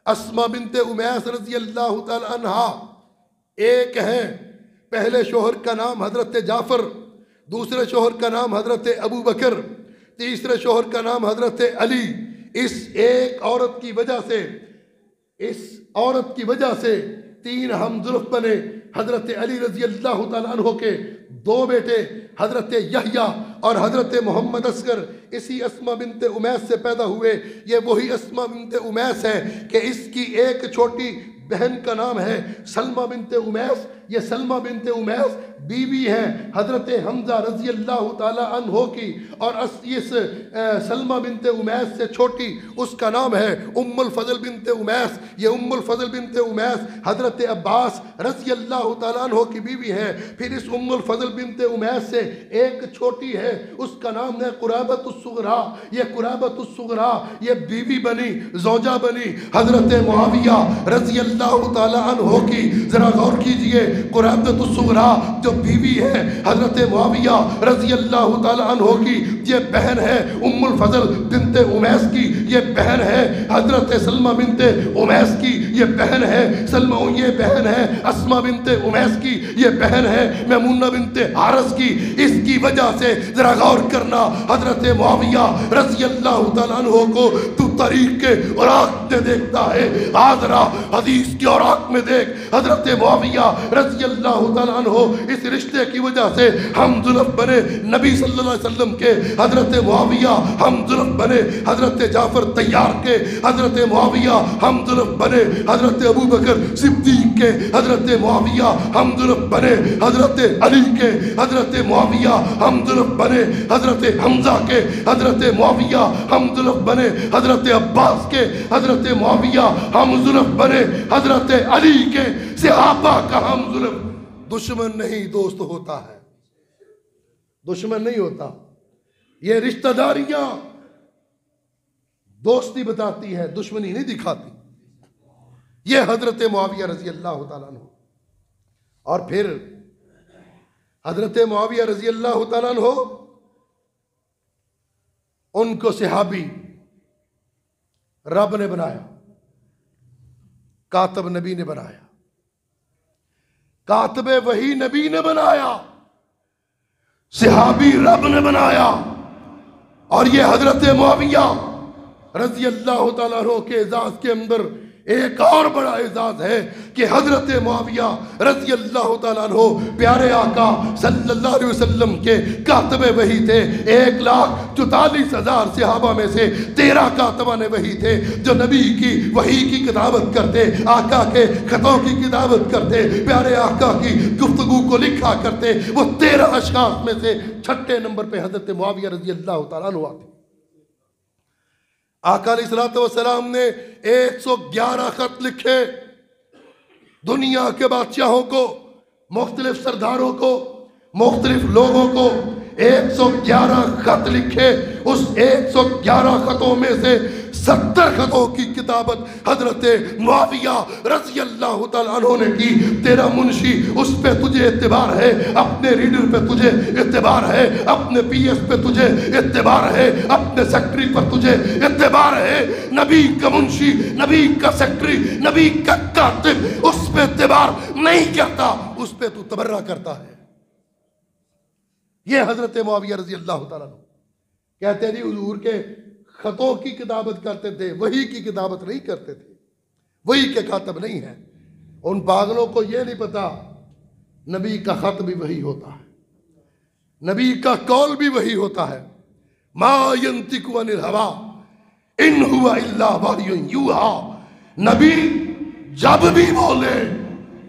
अस्मा बिनते उमैस रज़ी अल्लाह ताला अन्हा एक है, पहले शोहर का नाम हज़रत जाफ़र, दूसरे शोहर का नाम हज़रत अबू बकर, तीसरे शोहर का नाम हज़रत अली। इस एक औरत की वजह से, इस औरत की वजह से 3 हमजुल्फ़ बने। हज़रत अली रज़ी अल्लाह ताला अन्हो के 2 बेटे हज़रत यहया और हज़रत मोहम्मद असगर इसी अस्मा बिनते उमैस से पैदा हुए। ये वही अस्मा बिनते उमैस है कि इसकी एक छोटी बहन का नाम है सलमा बिनते उमैस। ये सलमा बिनते उमैस बीवी है हज़रत हमज़ा रज़ी अल्लाह ताला अन्हो की। और इस सलमा बिनते उमैस से छोटी उसका नाम है उम्मुल फ़ज़ल बिनते उमैस। ये उम्मुल फ़ज़ल बिनते उमैस हज़रत अब्बास रज़ी अल्लाह ताला अन्हो की बीवी है। फिर इस उम्मुल फ़ज़ल बिनते उमैस से एक छोटी है, उसका नाम है कुराबतुस्सुग़रा। ये कुराबतुस्सुग़रा ये बीवी बनी, ज़ौजा बनी हज़रत मुआविया रज़ी अल्लाह ताला अन्हो की। ज़रा गौर कीजिए, कुराबतुस्सुग़रा जो बीवी है हज़रत मुआविया रज़ी अल्लाह ताला अन्हो की, ये बहन है उम्मुल फ़ज़ल बिनते उमैस की। ये बहन है हज़रत सलमा बिनते उमैस की। ये बहन है सलमा, ये बहन है अस्मा बिनते उमैस की। ये बहन है मैमूना बिनते हारिस की। इसकी वजह से ज़रा गौर करना, हज़रत मुआविया रज़ी अल्लाह ताला अन्हो को तू तारीख़ के औराक़ में देखता है, आज़रा हदीस की औराक़ में देख। हज़रत मुआविया रज़ी अल्लाह ताला अन्हो इस रिश्ते की वजह से हमजुल्फ़ बने नबी सल्लल्लाहु अलैहि वसल्लम के। हज़रत मुआविया हमजुल्फ़ बने हज़रत जाफ़र तैयार के। हज़रत मुआविया हमजुल्फ़ बने हज़रत अबू बकर सिद्दीक़ के। हज़रत मुआविया हमजुल्फ़ बने हज़रत अली के। हज़रत मुआविया हमजुल्फ़ बने हज़रत हमज़ा के। हज़रत मुआविया हमजुल्फ़ बने हज़रत अब्बास के। हज़रत मुआविया हमजुल्फ़ बने हज़रत अली के। सहाबा का हमजुल्फ़ दुश्मन नहीं दोस्त होता है, दुश्मन नहीं होता। ये रिश्तेदारियां दोस्ती बताती है, दुश्मनी नहीं दिखाती। ये हजरत मुआविया रजी अल्लाह तआला अन्हु। और फिर हजरत मुआविया रजी अल्लाह तआला अन्हु, उनको सहाबी रब ने बनाया, कातब नबी ने बनाया, कातबे वही नबी ने बनाया, सहाबी रब ने बनाया। और ये हजरत मुआविया रजी अल्लाह तआला अन्हु के एजाज के अंदर एक और बड़ा एजाज है कि हजरत मुआविया रजी अल्लाह तआला अन्हु प्यारे आका सल्लल्लाहु अलैहि वसल्लम के कातबे वही थे। 1,44,000 सहाबा में से 13 कातबा ने वही थे जो नबी की वही की किताबत करते, आका के खतों की किताबत करते, प्यारे आका की गुफ्तगू को लिखा करते। वो 13 अशखास में से 6ठे नंबर पे हजरत मुआविया रजी अल्लाह तआला अन्हु आते। आका अलैहिस्सलाम ने 111 खत लिखे दुनिया के बादशाहों को, मुख्तलिफ सरदारों को, मुख्तलिफ लोगों को 111 खत लिखे। उस 111 खतों में से 70 खतों की किताबत हजरत मुआविया रजी अल्लाह तआला अन्हु ने की। तेरा मुंशी उस पे तुझे इत्तिबार है, अपने रीडर पे तुझे इत्तिबार है, अपने पीएस पे तुझे इत्तिबार है, अपने सेक्रेटरी पर तुझे इत्तिबार है। नबी का मुंशी, नबी का सेक्रेटरी, नबी का कातिब उस पे इत्तिबार नहीं करता, उस पे तू तबर्रा करता है। ये हजरत मुआविया रजी अल्लाह तआला अन्हु कहते हैं जी हुजूर के खतों की किताबत करते थे, वही की किताबत नहीं करते थे, वही के कातब नहीं है। उन पागलों को यह नहीं पता नबी का खत भी वही होता है, नबी का कौल भी वही होता है। मा यंतिकु अनिल हवा इन हुवा इल्ला वहयुन यूहा। नबी जब भी बोले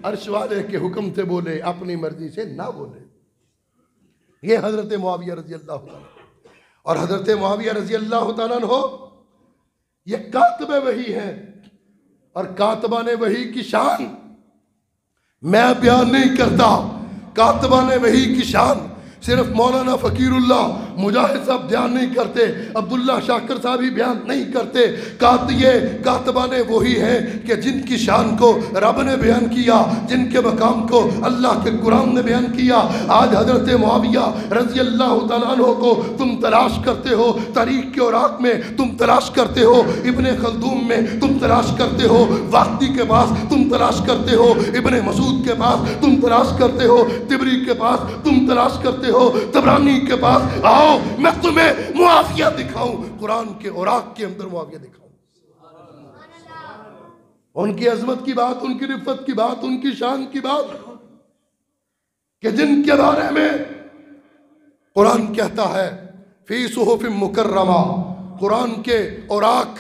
अर्श वाले के हुक्म से बोले, अपनी मर्जी से ना बोले। ये हजरत मुआविया रजी अल्लाह तआला। और हजरत मुआविया रजी अल्लाह तआला अन्हु ये कातबे वही हैं, और कातबा ने वही की शान मैं बयान नहीं करता। कातबा ने वही की शान सिर्फ मौलाना फकीरुल्लाह मुजाहिद साहब बयान नहीं करते, अब्दुल्ला शाकिर साहब ही बयान नहीं करते। कातबा ने वही है कि जिनकी शान को रब ने बयान किया, जिनके मकाम को अल्लाह के कुरान ने बयान किया। आज हजरत मुआविया रजी अल्लाह तआला अन्हु को तुम तलाश करते हो, तारीख के औराक में तुम तलाश करते हो, इब्ने खल्दूम में तुम तलाश करते हो, वाक़दी के पास तुम तलाश करते हो, इब्ने मसूद के पास तुम तलाश करते हो, तिबरी के पास तुम तलाश करते हो, तबरानी के पास आओ मैं तुम्हें मुआविया दिखाऊं, कुरान के औराक के अंदर मुआविया दिखाऊं। उनकी अजमत की बात, उनकी रिफत की बात, उनकी शान की बात कि जिनके बारे में कुरान कहता है फी सुहुफ़िन मुकर्रमा, कुरान के औराक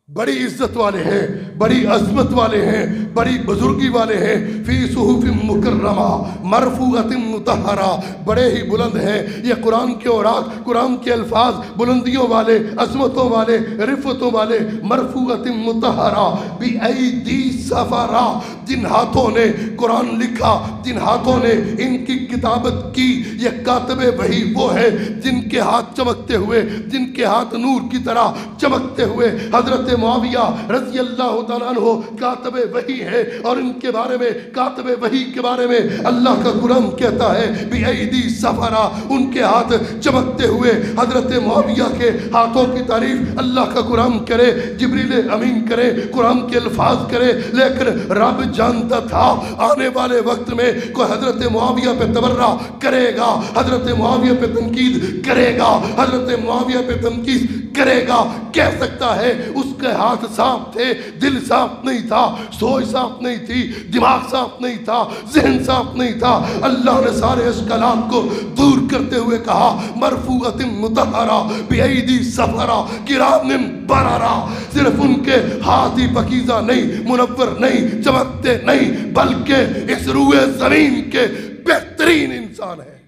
बड़ी इज्जत वाले हैं, बड़ी अजमत वाले हैं, बड़ी बुजुर्गी वाले हैं। फी सुहुफ़िन मुकर्रमा मरफूअतिन मुतहहरा, बड़े ही बुलंद हैं ये कुरान के औराक, कुरान के अल्फाज बुलंदियों वाले, अजमतों वाले, रिफतों वाले। मरफूअतिन मुतहहरा बिअयदी सफरा, जिन हाथों ने कुरान लिखा, जिन हाथों ने इनकी किताबत की, ये कातबे वही वो है जिनके हाथ चमकते हुए, जिनके हाथ नूर की तरह चमकते हुए हजरत मुआविया रज़ी अल्लाह तआला अन्हु कातबे वही है। और इनके बारे में, कातबे वही के बारे में अल्लाह का कुरान कहता है बिअयदी सफरा, उनके हाथ चमकते हुए। हजरत मुआविया के हाथों की तारीफ अल्लाह का कुरान करे, जिब्रील अमीन करे, कुरान के अल्फाज करे, लेकिन रब जानता था आने वाले वक्त में कोई हजरत मुआविया पे तबर्रा करेगा, हजरत मुआविया पे तनकीद करेगा, हजरत मुआविया पे तनकीद करेगा। कह सकता है उसके हाथ साफ थे, दिल साफ नहीं था, सोच साफ नहीं थी, दिमाग साफ नहीं था, जहन साफ नहीं था। अल्लाह ने सारे इश्कालात को दूर करते हुए कहा मरफूअतिन मुतहहरा बिअयदी सफरा किरामिन बररा। सिर्फ उनके हाथ ही पकीज़ा नहीं, मुनव्वर नहीं, चमकते नहीं, बल्कि इस रूए जमीन के बेहतरीन इंसान है,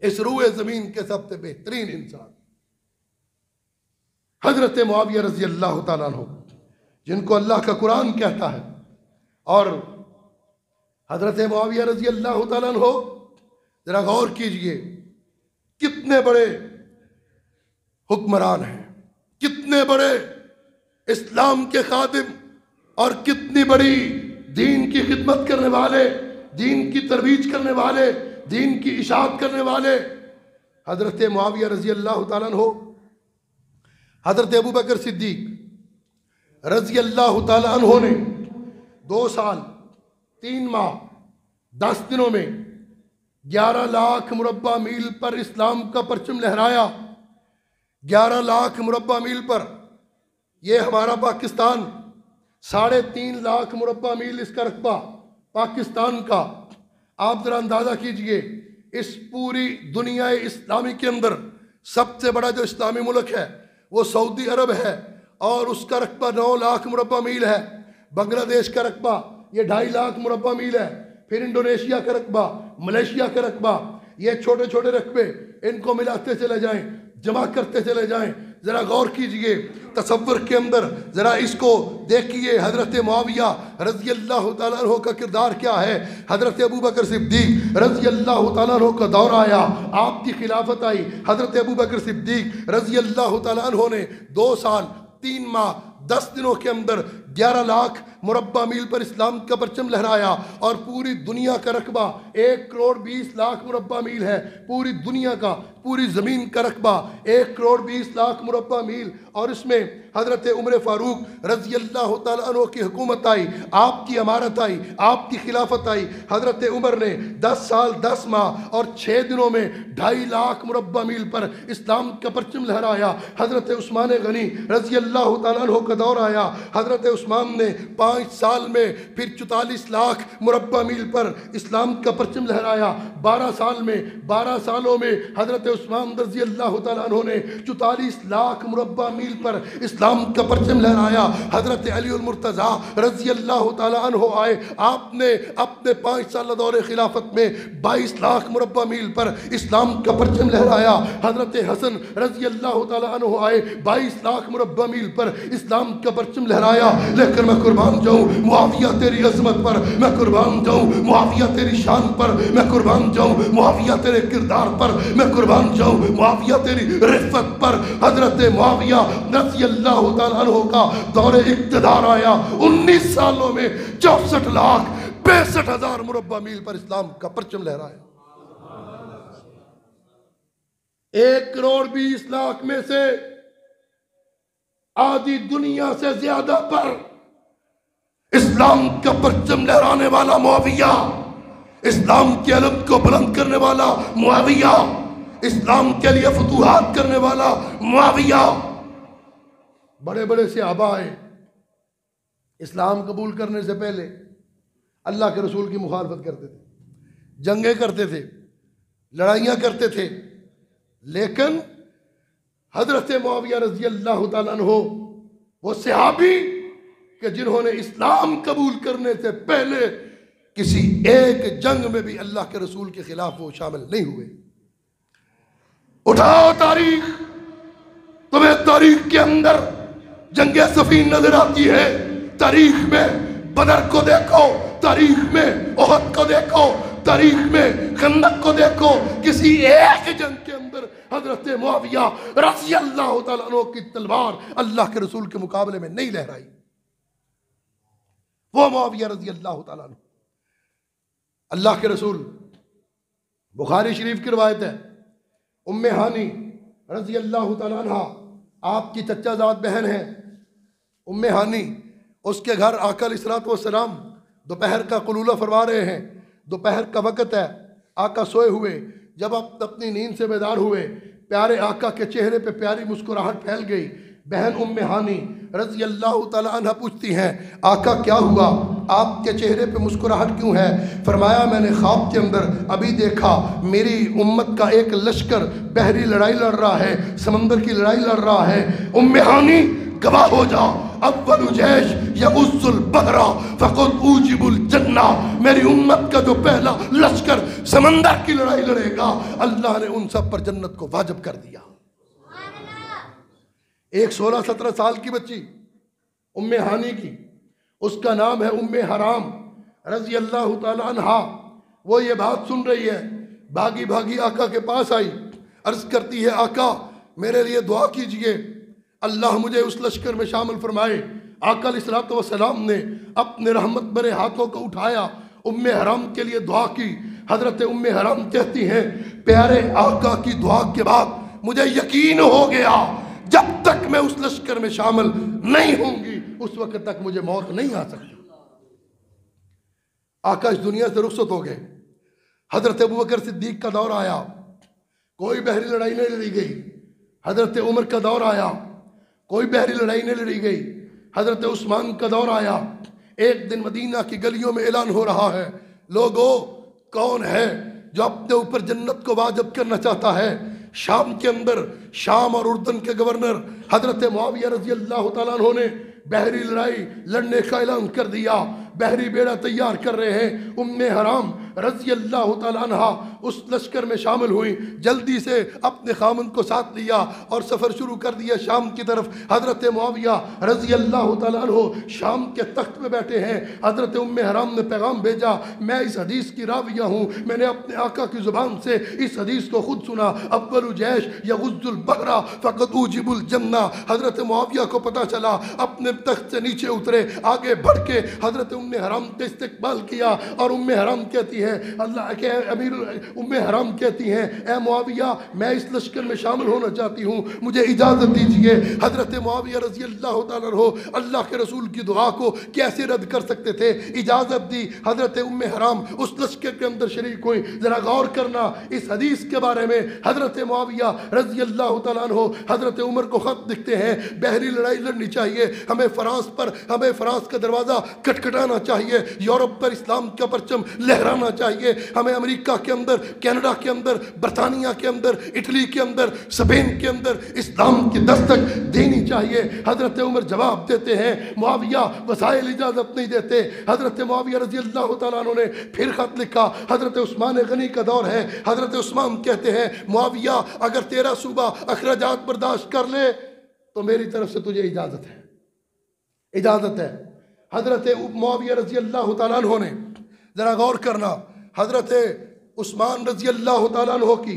इस रूए जमीन के सबसे बेहतरीन इंसान हजरत मुआविया रज़ी अल्लाह तआला अन्हु, जिनको अल्लाह का कुरान कहता है। और हजरत मुआविया रज़ी अल्लाह तआला अन्हु, जरा गौर कीजिए कितने बड़े हुक्मरान हैं, कितने बड़े इस्लाम के खादिम, और कितनी बड़ी दीन की खिदमत करने वाले, दीन की तरबीज करने वाले, दीन की इशाअत करने वाले हजरत मुआविया रजी अल्लाह तआला अन्हु, हजरत अबू बकर सिद्दीक रजी अल्लाह तआला अन्हु ने 2 साल 3 माह 10 दिनों में 11 लाख मुरब्बा मील पर इस्लाम का परचम लहराया। 11 लाख मुरब्बा मील पर, यह हमारा पाकिस्तान 3.5 लाख मुरब्बा मील इसका रकबा पाकिस्तान का। आप जरा अंदाजा कीजिए, इस पूरी दुनिया इस्लामी के अंदर सबसे बड़ा जो इस्लामी मुल्क है वो सऊदी अरब है और उसका रकबा 9 लाख मुरब्बा मील है। बांग्लादेश का रकबा ये 2.5 लाख मुरब्बा मील है। फिर इंडोनेशिया का रकबा, मलेशिया का रकबा, ये छोटे छोटे रकबे, इनको मिलाते चले जाएं, जमा करते चले जाएं। जरा गौर कीजिए, तसव्वुर के अंदर जरा इसको देखिए, हजरत मुआविया रजी अल्लाह तआला अन्हु का किरदार क्या है। हजरत अबू बकर सिद्दीक रजी अल्लाह तआला अन्हु का दौर आया, आपकी खिलाफत आई। हजरत अबू बकर सिद्दीक रजी अल्लाह तआला अन्हु ने 2 साल 3 माह 10 दिनों के अंदर 11 लाख मुरब्बा मील पर इस्लाम का परचम लहराया और पूरी दुनिया का रकबा 1 करोड़ 20 लाख मुरब्बा मील है। पूरी दुनिया का, पूरी ज़मीन का रकबा 1 करोड़ 20 लाख मुरब्बा मील। और इसमें हज़रत उमर फ़ारूक रज़ी अल्लाह तआला अन्हु की हुकूमत आई, आपकी अमारत आई, आपकी खिलाफत आई। हज़रत उमर ने 10 साल 10 माह और 6 दिनों में 2.5 लाख मुरब्बा मील पर इस्लाम का परचम लहराया। हज़रत उस्मान गनी रज़ी अल्लाह तआला अन्हु का दौर आया। हज़रत उस्मान ने 5 साल में फिर 44 लाख मुरब्बा मील पर इस्लाम का परचम लहराया। 12 सालों में हज़रत उस्मान रज़ी अल्लाह तआला अन्हु ने 44 लाख मुरब्बा मील पर इस्लाम का परचम लहराया। हज़रत अली उल मुर्तज़ा रज़ी अल्लाह तआला अन्हु आए, आपने अपने 5 साल दौरे खिलाफत में 22 लाख मुरब्बा मील पर इस्लाम का परचम लहराया। हज़रत हसन रज़ी अल्लाह तआला अन्हु आए, 22 लाख मुरब्बा मील पर इस्लाम का परचम लहराया। लेकिन मैं कुर्बान जाऊँ मुआविया तेरी अज़मत पर, मैं कुर्बान जाऊँ मुआविया तेरी शान पर, मैं कुर्बान जाऊँ मुआविया तेरे किरदार पर, मैं कुर्बान जाऊँ मुआविया तेरी रिफ़त पर। हज़रत मुआविया रज़ी अल्लाह तआला अन्हु का दौरे इक़्तिदार आया। 19 सालों में 64 लाख 65 हज़ार मुरब्बा मील पर इस्लाम का परचम लहराया। 1 करोड़ 20 लाख में से आधी दुनिया से ज्यादा पर इस्लाम का परचम लहराने वाला मुआविया, इस्लाम के अलम को बुलंद करने वाला मुआविया, इस्लाम के लिए फतूहात करने वाला मुआविया। बड़े बड़े सहाबा आए, इस्लाम कबूल करने से पहले अल्लाह के रसूल की मुखालफत करते थे, जंगें करते थे, लड़ाइयाँ करते थे। लेकिन हजरत मुआविया रज़ी अल्लाह तआला अन्हु वो सहाबी कि जिन्होंने इस्लाम कबूल करने से पहले किसी एक जंग में भी अल्लाह के रसूल के खिलाफ वो शामिल नहीं हुए। उठाओ तारीख, तुम्हें तारीख के अंदर जंगे सफीन नजर आती है, तारीख में बदर को देखो, तारीख में ओहद को देखो, तारीख में खंदक को देखो। किसी एक जंग के अंदर हजरत मुआविया रज़ी अल्लाह तआला अन्हु की तलवार अल्लाह के रसूल के मुकाबले में नहीं लहराई। वो मुआविया रज़ी अल्लाह तआला अन्हु, अल्लाह के रसूल, बुखारी शरीफ की रवायत है, उम्मे हानी रज़ी अल्लाह तआला अन्हा आपकी चचाजाद बहन है। उम्मे हानी, उसके घर आका अलैहिस्सलातु वस्सलाम दोपहर का कुलूला फरमा रहे हैं। दोपहर का वक़्त है, आका सोए हुए। जब आप अपनी नींद से बेदार हुए, प्यारे आका के चेहरे पे प्यारी मुस्कुराहट फैल गई। बहन उम्मे हानी रज़ी अल्लाह तआला अन्हा पूछती हैं, आका क्या हुआ, आपके चेहरे पे मुस्कुराहट क्यों है? फरमाया, मैंने ख्वाब के अंदर अभी देखा मेरी उम्मत का एक लश्कर बहरी लड़ाई लड़ रहा है, समंदर की लड़ाई लड़ रहा है। उम्मे हानी गवाह हो जा, अव्वल जैश या उस्सुल बहरा फ़क़द ऊजिबुल जन्ना, मेरी उम्मत का जो पहला लश्कर समंदर की लड़ाई लड़ेगा, अल्लाह ने उन सब पर जन्नत को वाजिब कर दिया। एक 16-17 साल की बच्ची उम्मे हानी की, उसका नाम है उम्मे हराम रज़ी अल्लाह तआला अन्हा। वो ये बात सुन रही है, भागी भागी आका के पास आई, अर्ज करती है, आका मेरे लिए दुआ कीजिए, अल्लाह मुझे उस लश्कर में शामिल फरमाए। आका अलैहिस्सलातु वस्सलाम ने अपने रहमत भरे हाथों को उठाया, उम्मे हराम के लिए दुआ की। हजरत उम्मे हराम कहती हैं, प्यारे आका की दुआ के बाद मुझे यकीन हो गया जब तक मैं उस लश्कर में शामिल नहीं होंगी उस वक्त तक मुझे मौत नहीं आ सकती। आका इस दुनिया से रुखसत हो गए। हजरत अबू बकर सिद्दीक का दौर आया, कोई बहरी लड़ाई नहीं लड़ी गई। हजरत उमर का दौर आया, कोई बहरी लड़ाई नहीं लड़ी गई। हजरत उस्मान का दौर आया। एक दिन मदीना की गलियों में ऐलान हो रहा है, लोगों कौन है जो अपने ऊपर जन्नत को वाजिब करना चाहता है। शाम के अंदर, शाम और उर्दन के गवर्नर हजरत मुआविया रजी अल्लाह तआला अन्हु ने बहरी लड़ाई लड़ने का ऐलान कर दिया। बहरी बेड़ा तैयार कर रहे हैं। उम्मे हराम रजी अल्लाह तआला अन्हा उस लश्कर में शामिल हुई। जल्दी से अपने खामन को साथ लिया और सफ़र शुरू कर दिया शाम की तरफ। हजरत मुआविया रजी अल्लाह तआला अन्हु शाम के तख्त में बैठे हैं। हजरत उम्मे हराम ने पैगाम भेजा, मैं इस हदीस की राविया हूँ, मैंने अपने आका की ज़ुबान से इस हदीस को खुद सुना, अव्वलु जैश यगुज़्ज़ुल बहरा फ़क़द उजिबुल जन्ना। हजरत मुआविया को पता चला, अपने तख्त से नीचे उतरे, आगे बढ़ के हजरत उम्मे हराम का इस्तकबाल किया और उम्मे हराम कहती है, अल्लाह के अमीर उम्मे हराम कहती हैं, ए मुआविया मैं इस लश्कर में शामिल होना चाहती हूँ, मुझे इजाज़त दीजिए। हजरत मुआविया रज़ी अल्लाह तआला अन्हु अल्लाह के रसूल की दुआ को कैसे रद्द कर सकते थे, इजाज़त दी। हजरत उम्मे हराम उस लश्कर के अंदर शरीक हुई। ज़रा गौर करना इस हदीस के बारे में। हजरत मुआविया रज़ी अल्लाह तआला अन्हु हजरत उमर को ख़त लिखते हैं, बहरी लड़ाई लड़नी चाहिए, हमें फ़रांस का दरवाज़ा खटखटाना चाहिए, यूरोप पर इस्लाम का परचम लहराना चाहिए, हमें अमेरिका के अंदर, कनाडा के अंदर, बरतानिया के अंदर, इटली के अंदर, स्पेन के अंदर इस्लाम की दस्तक देनी चाहिए। हजरत उमर जवाब देते हैं, मुआविया वसाइल इजाज़त नहीं देते। हजरत मुआविया रज़ी अल्लाह तआला अन्हु ने फिर खत लिखा। हजरत उस्मान गनी का दौर है। हजरत उस्मान कहते हैं, मुआविया अगर तेरा सूबा अखराजात बर्दाश्त कर ले तो मेरी तरफ से तुझे इजाज़त है, इजाज़त है। हजरत मुआविया रज़ी अल्लाह तआला अन्हु ने, ज़रा गौर करना, हजरत उस्मान रज़ी अल्लाह तआला अन्हु की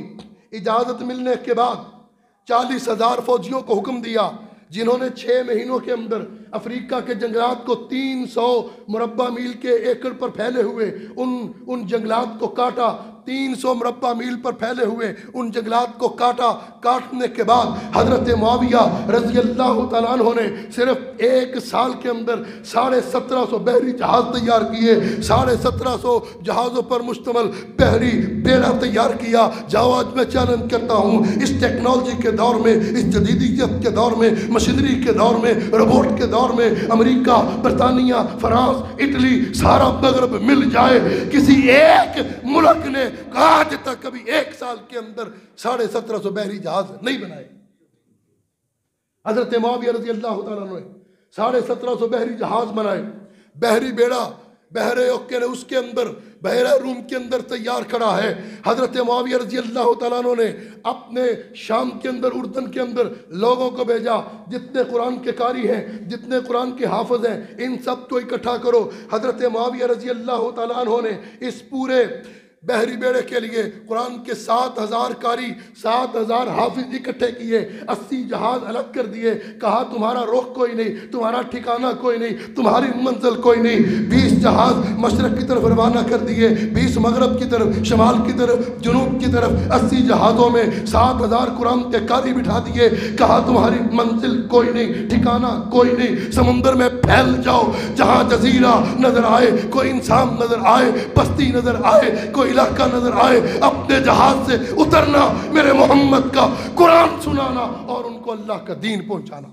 इजाज़त मिलने के बाद 40,000 फौजियों को हुक्म दिया, जिन्होंने 6 महीनों के अंदर अफ्रीका के जंगलात को 300 मुरब्बा मील के एकड़ पर फैले हुए उन जंगलात को काटा। 300 मुरब्बा मील पर फैले हुए उन जंगलात को काटा। काटने के बाद हजरत मुआविया रज़ी अल्लाह तआला अन्हु ने सिर्फ 1 साल के अंदर 1750 बहरी जहाज तैयार किए। 1750 जहाज़ों पर मुश्तमल बहरी बेड़ा तैयार किया। जाओ आज मैं चैलेंज करता हूँ, इस टेक्नोलॉजी के दौर में, इस जदीदियत के दौर में, मशीनरी के दौर में, रोबोट के दौर में, अमेरिका, बरतानिया, फ्रांस, इटली, सारा मगरब मिल जाए, किसी एक मुल्क ने आज तक कभी 1 साल के अंदर 1750 बहरी जहाज नहीं बनाए। हजरत मुआविया रज़ी अल्लाह तआला अन्हु ने 1750 बहरी जहाज बनाए। बहरी बेड़ा बहरे ओके ने उसके अंदर बहरा रूम के अंदर तैयार खड़ा है। हजरत मुआविया रज़ी अल्लाह तआला अन्हु ने अपने शाम के अंदर, उर्दन के अंदर लोगों को भेजा, जितने कुरान के कारी हैं, जितने कुरान के हाफिज हैं, इन सब को इकट्ठा करो। हजरत मुआविया रज़ी अल्लाह तआला अन्हु ने इस पूरे बहरी बेड़े के लिए कुरान के 7,000 कारी, 7,000 हाफिज इकट्ठे किए। 80 जहाज अलग कर दिए। कहा तुम्हारा रुख कोई नहीं, तुम्हारा ठिकाना कोई नहीं, तुम्हारी मंजिल कोई नहीं। 20 जहाज मशरक की तरफ रवाना कर दिए, 20 मगरब की तरफ, शमाल की तरफ, जुनूब की तरफ। 80 जहाज़ों में 7,000 कुरान के कारी बिठा दिए। कहा तुम्हारी मंजिल कोई नहीं, ठिकाना कोई नहीं, समुंदर में फैल जाओ, जहाँ जजीरा नजर आए, कोई इंसान नजर आए, बस्ती नजर आए, कोई इलाका नजर आए, अपने जहाज से उतरना, मेरे मोहम्मद का कुरान सुनाना और उनको अल्लाह का दीन पहुंचाना।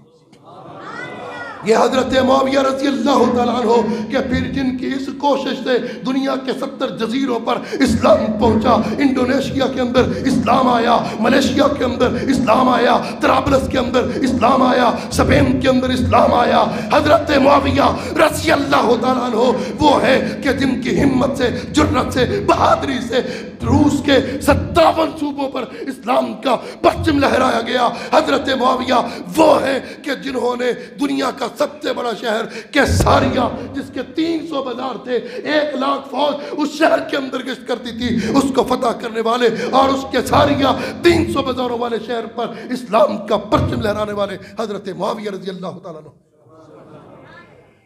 ये हजरत मुआविया रज़ी अल्लाह तआला अन्हु के फिर जिनकी इस कोशिश से दुनिया के 70 जजीरों पर इस्लाम पहुंचा। इंडोनेशिया के अंदर इस्लाम आया, मलेशिया के अंदर इस्लाम आया, तराबलस के अंदर इस्लाम आया, स्पेन के अंदर इस्लाम आया। हजरत मुआविया रज़ी अल्लाह तआला अन्हु वो है कि जिनकी हिम्मत से, जुर्रत से, बहादुरी से रूस के 57 सूबों पर इस्लाम का परचम लहराया गया। हजरत मुआविया वो है कि जिन्होंने दुनिया का सबसे बड़ा शहर कैसारिया, जिसके 300 बाजार थे, 1 लाख फौज उस शहर के अंदर गश्त करती थी, उसको फतह करने वाले और उस कैसारिया 300 बाजारों वाले शहर पर इस्लाम का परचम लहराने वाले हजरत मुआविया रज़ी अल्लाह तआला अन्हु।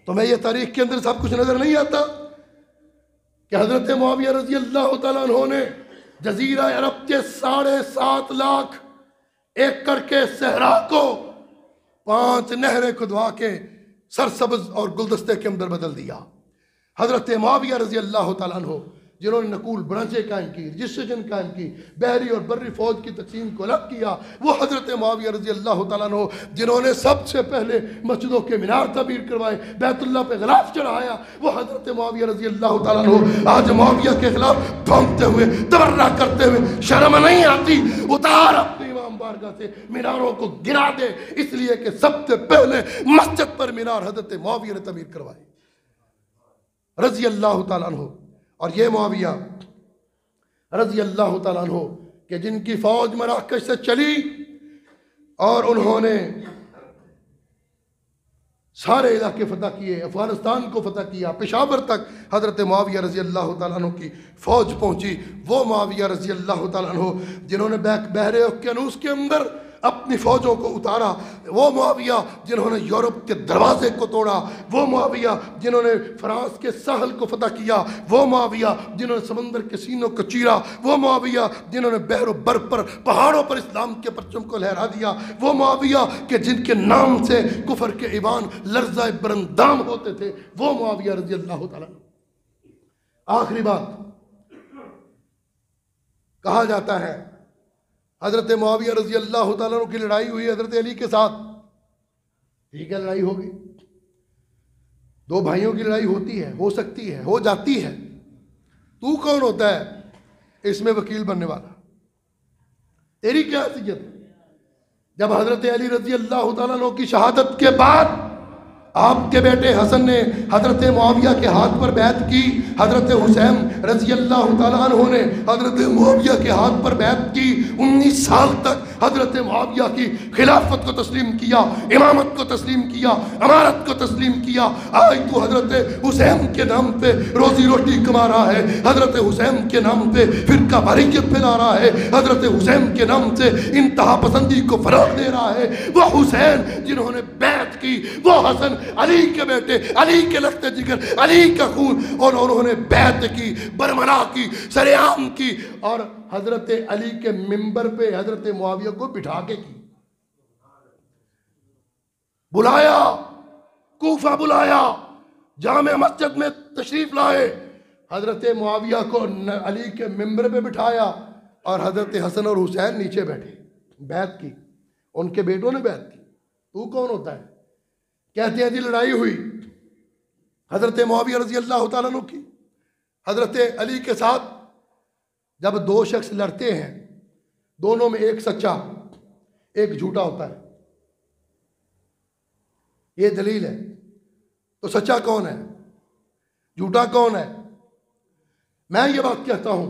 तुम्हें यह तारीख के अंदर सब कुछ नजर नहीं आता कि हजरत मुआविया रजी अल्लाह तआला अन्हु ने जजीरा अरब के 7.5 लाख एकड़ के सहरा को 5 नहरें खुदवा के सरसब्ज और गुलदस्ते के अंदर बदल दिया। हजरत मुआविया रजी अल्लाह तआला अन्हु जिन्होंने नकूल ब्रांचें कायम की, रजिस्ट्रेशन कायम की, बहरी और बर्री फौज की तकसीम को अलग किया, वो हजरत मुआविया रजी अल्लाह तआला अन्हु जिन्होंने सबसे पहले मस्जिदों के मीनार तबीर करवाए, बैतुल्लाह पे गिलाफ चढ़ाया, वो हजरत मुआविया रजी अल्लाह तआला अन्हु आज मुआविया के खिलाफ भौंकते हुए, तबर्रा करते हुए, शर्म नहीं आती, उतार अपनी इमाम बारगाह से मीनारों को गिरा दे, इसलिए कि सबसे पहले मस्जिद पर मीनार हजरत मुआविया ने तबीर करवाए रजी अल्लाह तआला अन्हु। और ये मुआविया रजी अल्लाह तआला अन्हु कि जिनकी फौज मराकश से चली और उन्होंने सारे इलाके फतह किए, अफगानिस्तान को फतह किया, पेशावर तक हजरत मुआविया रजी अल्लाह तआला अन्हु की फौज पहुंची। वो मुआविया रजी अल्लाह तआला अन्हु जिन्होंने बहरे उक़यानूस के अंदर अपनी फौजों को उतारा, वो मुआविया जिन्होंने यूरोप के दरवाजे को तोड़ा, वो मुआविया जिन्होंने फ्रांस के साहल को फतह किया, वो मुआविया जिन्होंने समंदर के सीनों को चीरा, वो मुआविया जिन्होंने बहरो बर पर पहाड़ों पर इस्लाम के परचम को लहरा दिया, वो मुआविया के जिनके नाम से कुफर के ईवान लर्ज़ा बरंदाम होते थे, वो मुआविया रज़ी अल्लाह तआला। आखिरी बात, कहा जाता है हजरत मुआविया रजी अल्लाह तआला की लड़ाई हुई हजरत अली के साथ। ठीक है, लड़ाई होगी, दो भाइयों की लड़ाई होती है, हो सकती है, हो जाती है। तू कौन होता है इसमें वकील बनने वाला? तेरी क्या हैसियत है? जब हजरत अली रजी अल्लाह तआला की शहादत के बाद आपके बेटे हसन ने हजरत मुआविया के हाथ पर बैत की, हजरत हुसैन रजी अल्लाह तआला अन्हु ने हजरत मुआविया के हाथ पर बैत की, 19 साल तक हजरत मुआविया की खिलाफत को तस्लीम किया, इमामत को तस्लीम किया, अमारत को तस्लीम किया। आज तो हजरत हुसैन के नाम पे रोजी रोटी कमा रहा है, हजरत हुसैन के नाम पे फिरका वारियत फैला रहा है, हजरत हुसैन के नाम से इंतहा पसंदी को फरोग दे रहा है। वो हुसैन जिन्होंने बैत की, वो हसन अली के बेटे, अली के लखते जिगर, अली का खून, और उन्होंने बैत की, बरमला की, सरेआम की, और हजरत अली के मिंबर पे हजरत मुआविया को बिठा के की। बुलाया, कूफा बुलाया, जामे मस्जिद में तशरीफ लाए, हजरत मुआविया को अली के मिंबर पे बिठाया और हजरत हसन और हुसैन नीचे बैठे, बैत की, उनके बेटों ने बैत की। तू कौन होता है? कहते हैं जी लड़ाई हुई हजरत मुआविया रजी अल्लाह तआला अन्हु की हजरत अली के साथ। जब दो शख्स लड़ते हैं, दोनों में एक सच्चा एक झूठा होता है, ये दलील है। तो सच्चा कौन है, झूठा कौन है? मैं ये बात कहता हूं,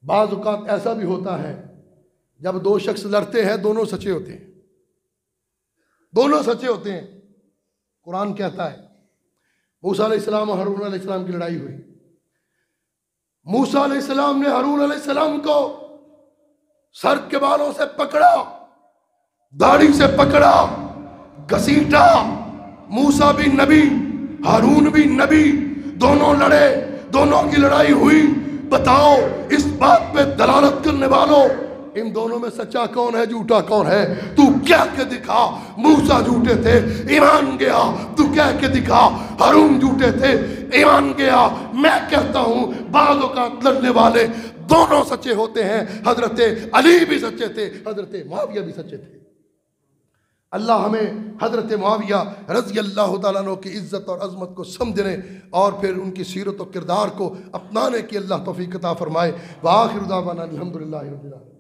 बाज़ औक़ात ऐसा भी होता है जब दो शख्स लड़ते हैं, दोनों सच्चे होते हैं, दोनों सच्चे होते हैं। कुरान कहता है मूसा अलैहिस्सलाम और हारून अलैहिस्सलाम की लड़ाई हुई। मूसा अलैहिस्सलाम ने हारून अलैहिस्सलाम को सर के बालों से पकड़ा, दाढ़ी से पकड़ा, घसीटा। मूसा भी नबी, हारून भी नबी, दोनों लड़े, दोनों की लड़ाई हुई। बताओ इस बात पे दलालत करने वालों, इन दोनों में सच्चा कौन है, झूठा कौन है? तू क्या के दिखा, मूसा झूठे थे, ईमान गया। तू क्या के दिखा, हारून झूठे थे, ईमान गया। मैं कहता हूं बाज़ औक़ात लड़ने वाले दोनों सच्चे होते हैं। हजरत अली भी सच्चे थे, हजरत मुआविया भी सच्चे थे। अल्लाह हमें हजरत मुआविया रज़ी अल्लाह तआला अन्हु की इज़्ज़त और अज़मत को समझने और फिर उनकी सीरत और किरदार को अपनाने की अल्लाह तौफ़ीक़ अता फ़रमाए। व आखिर दावाना अल्हम्दुलिल्लाहि रब्बिल आलमीन।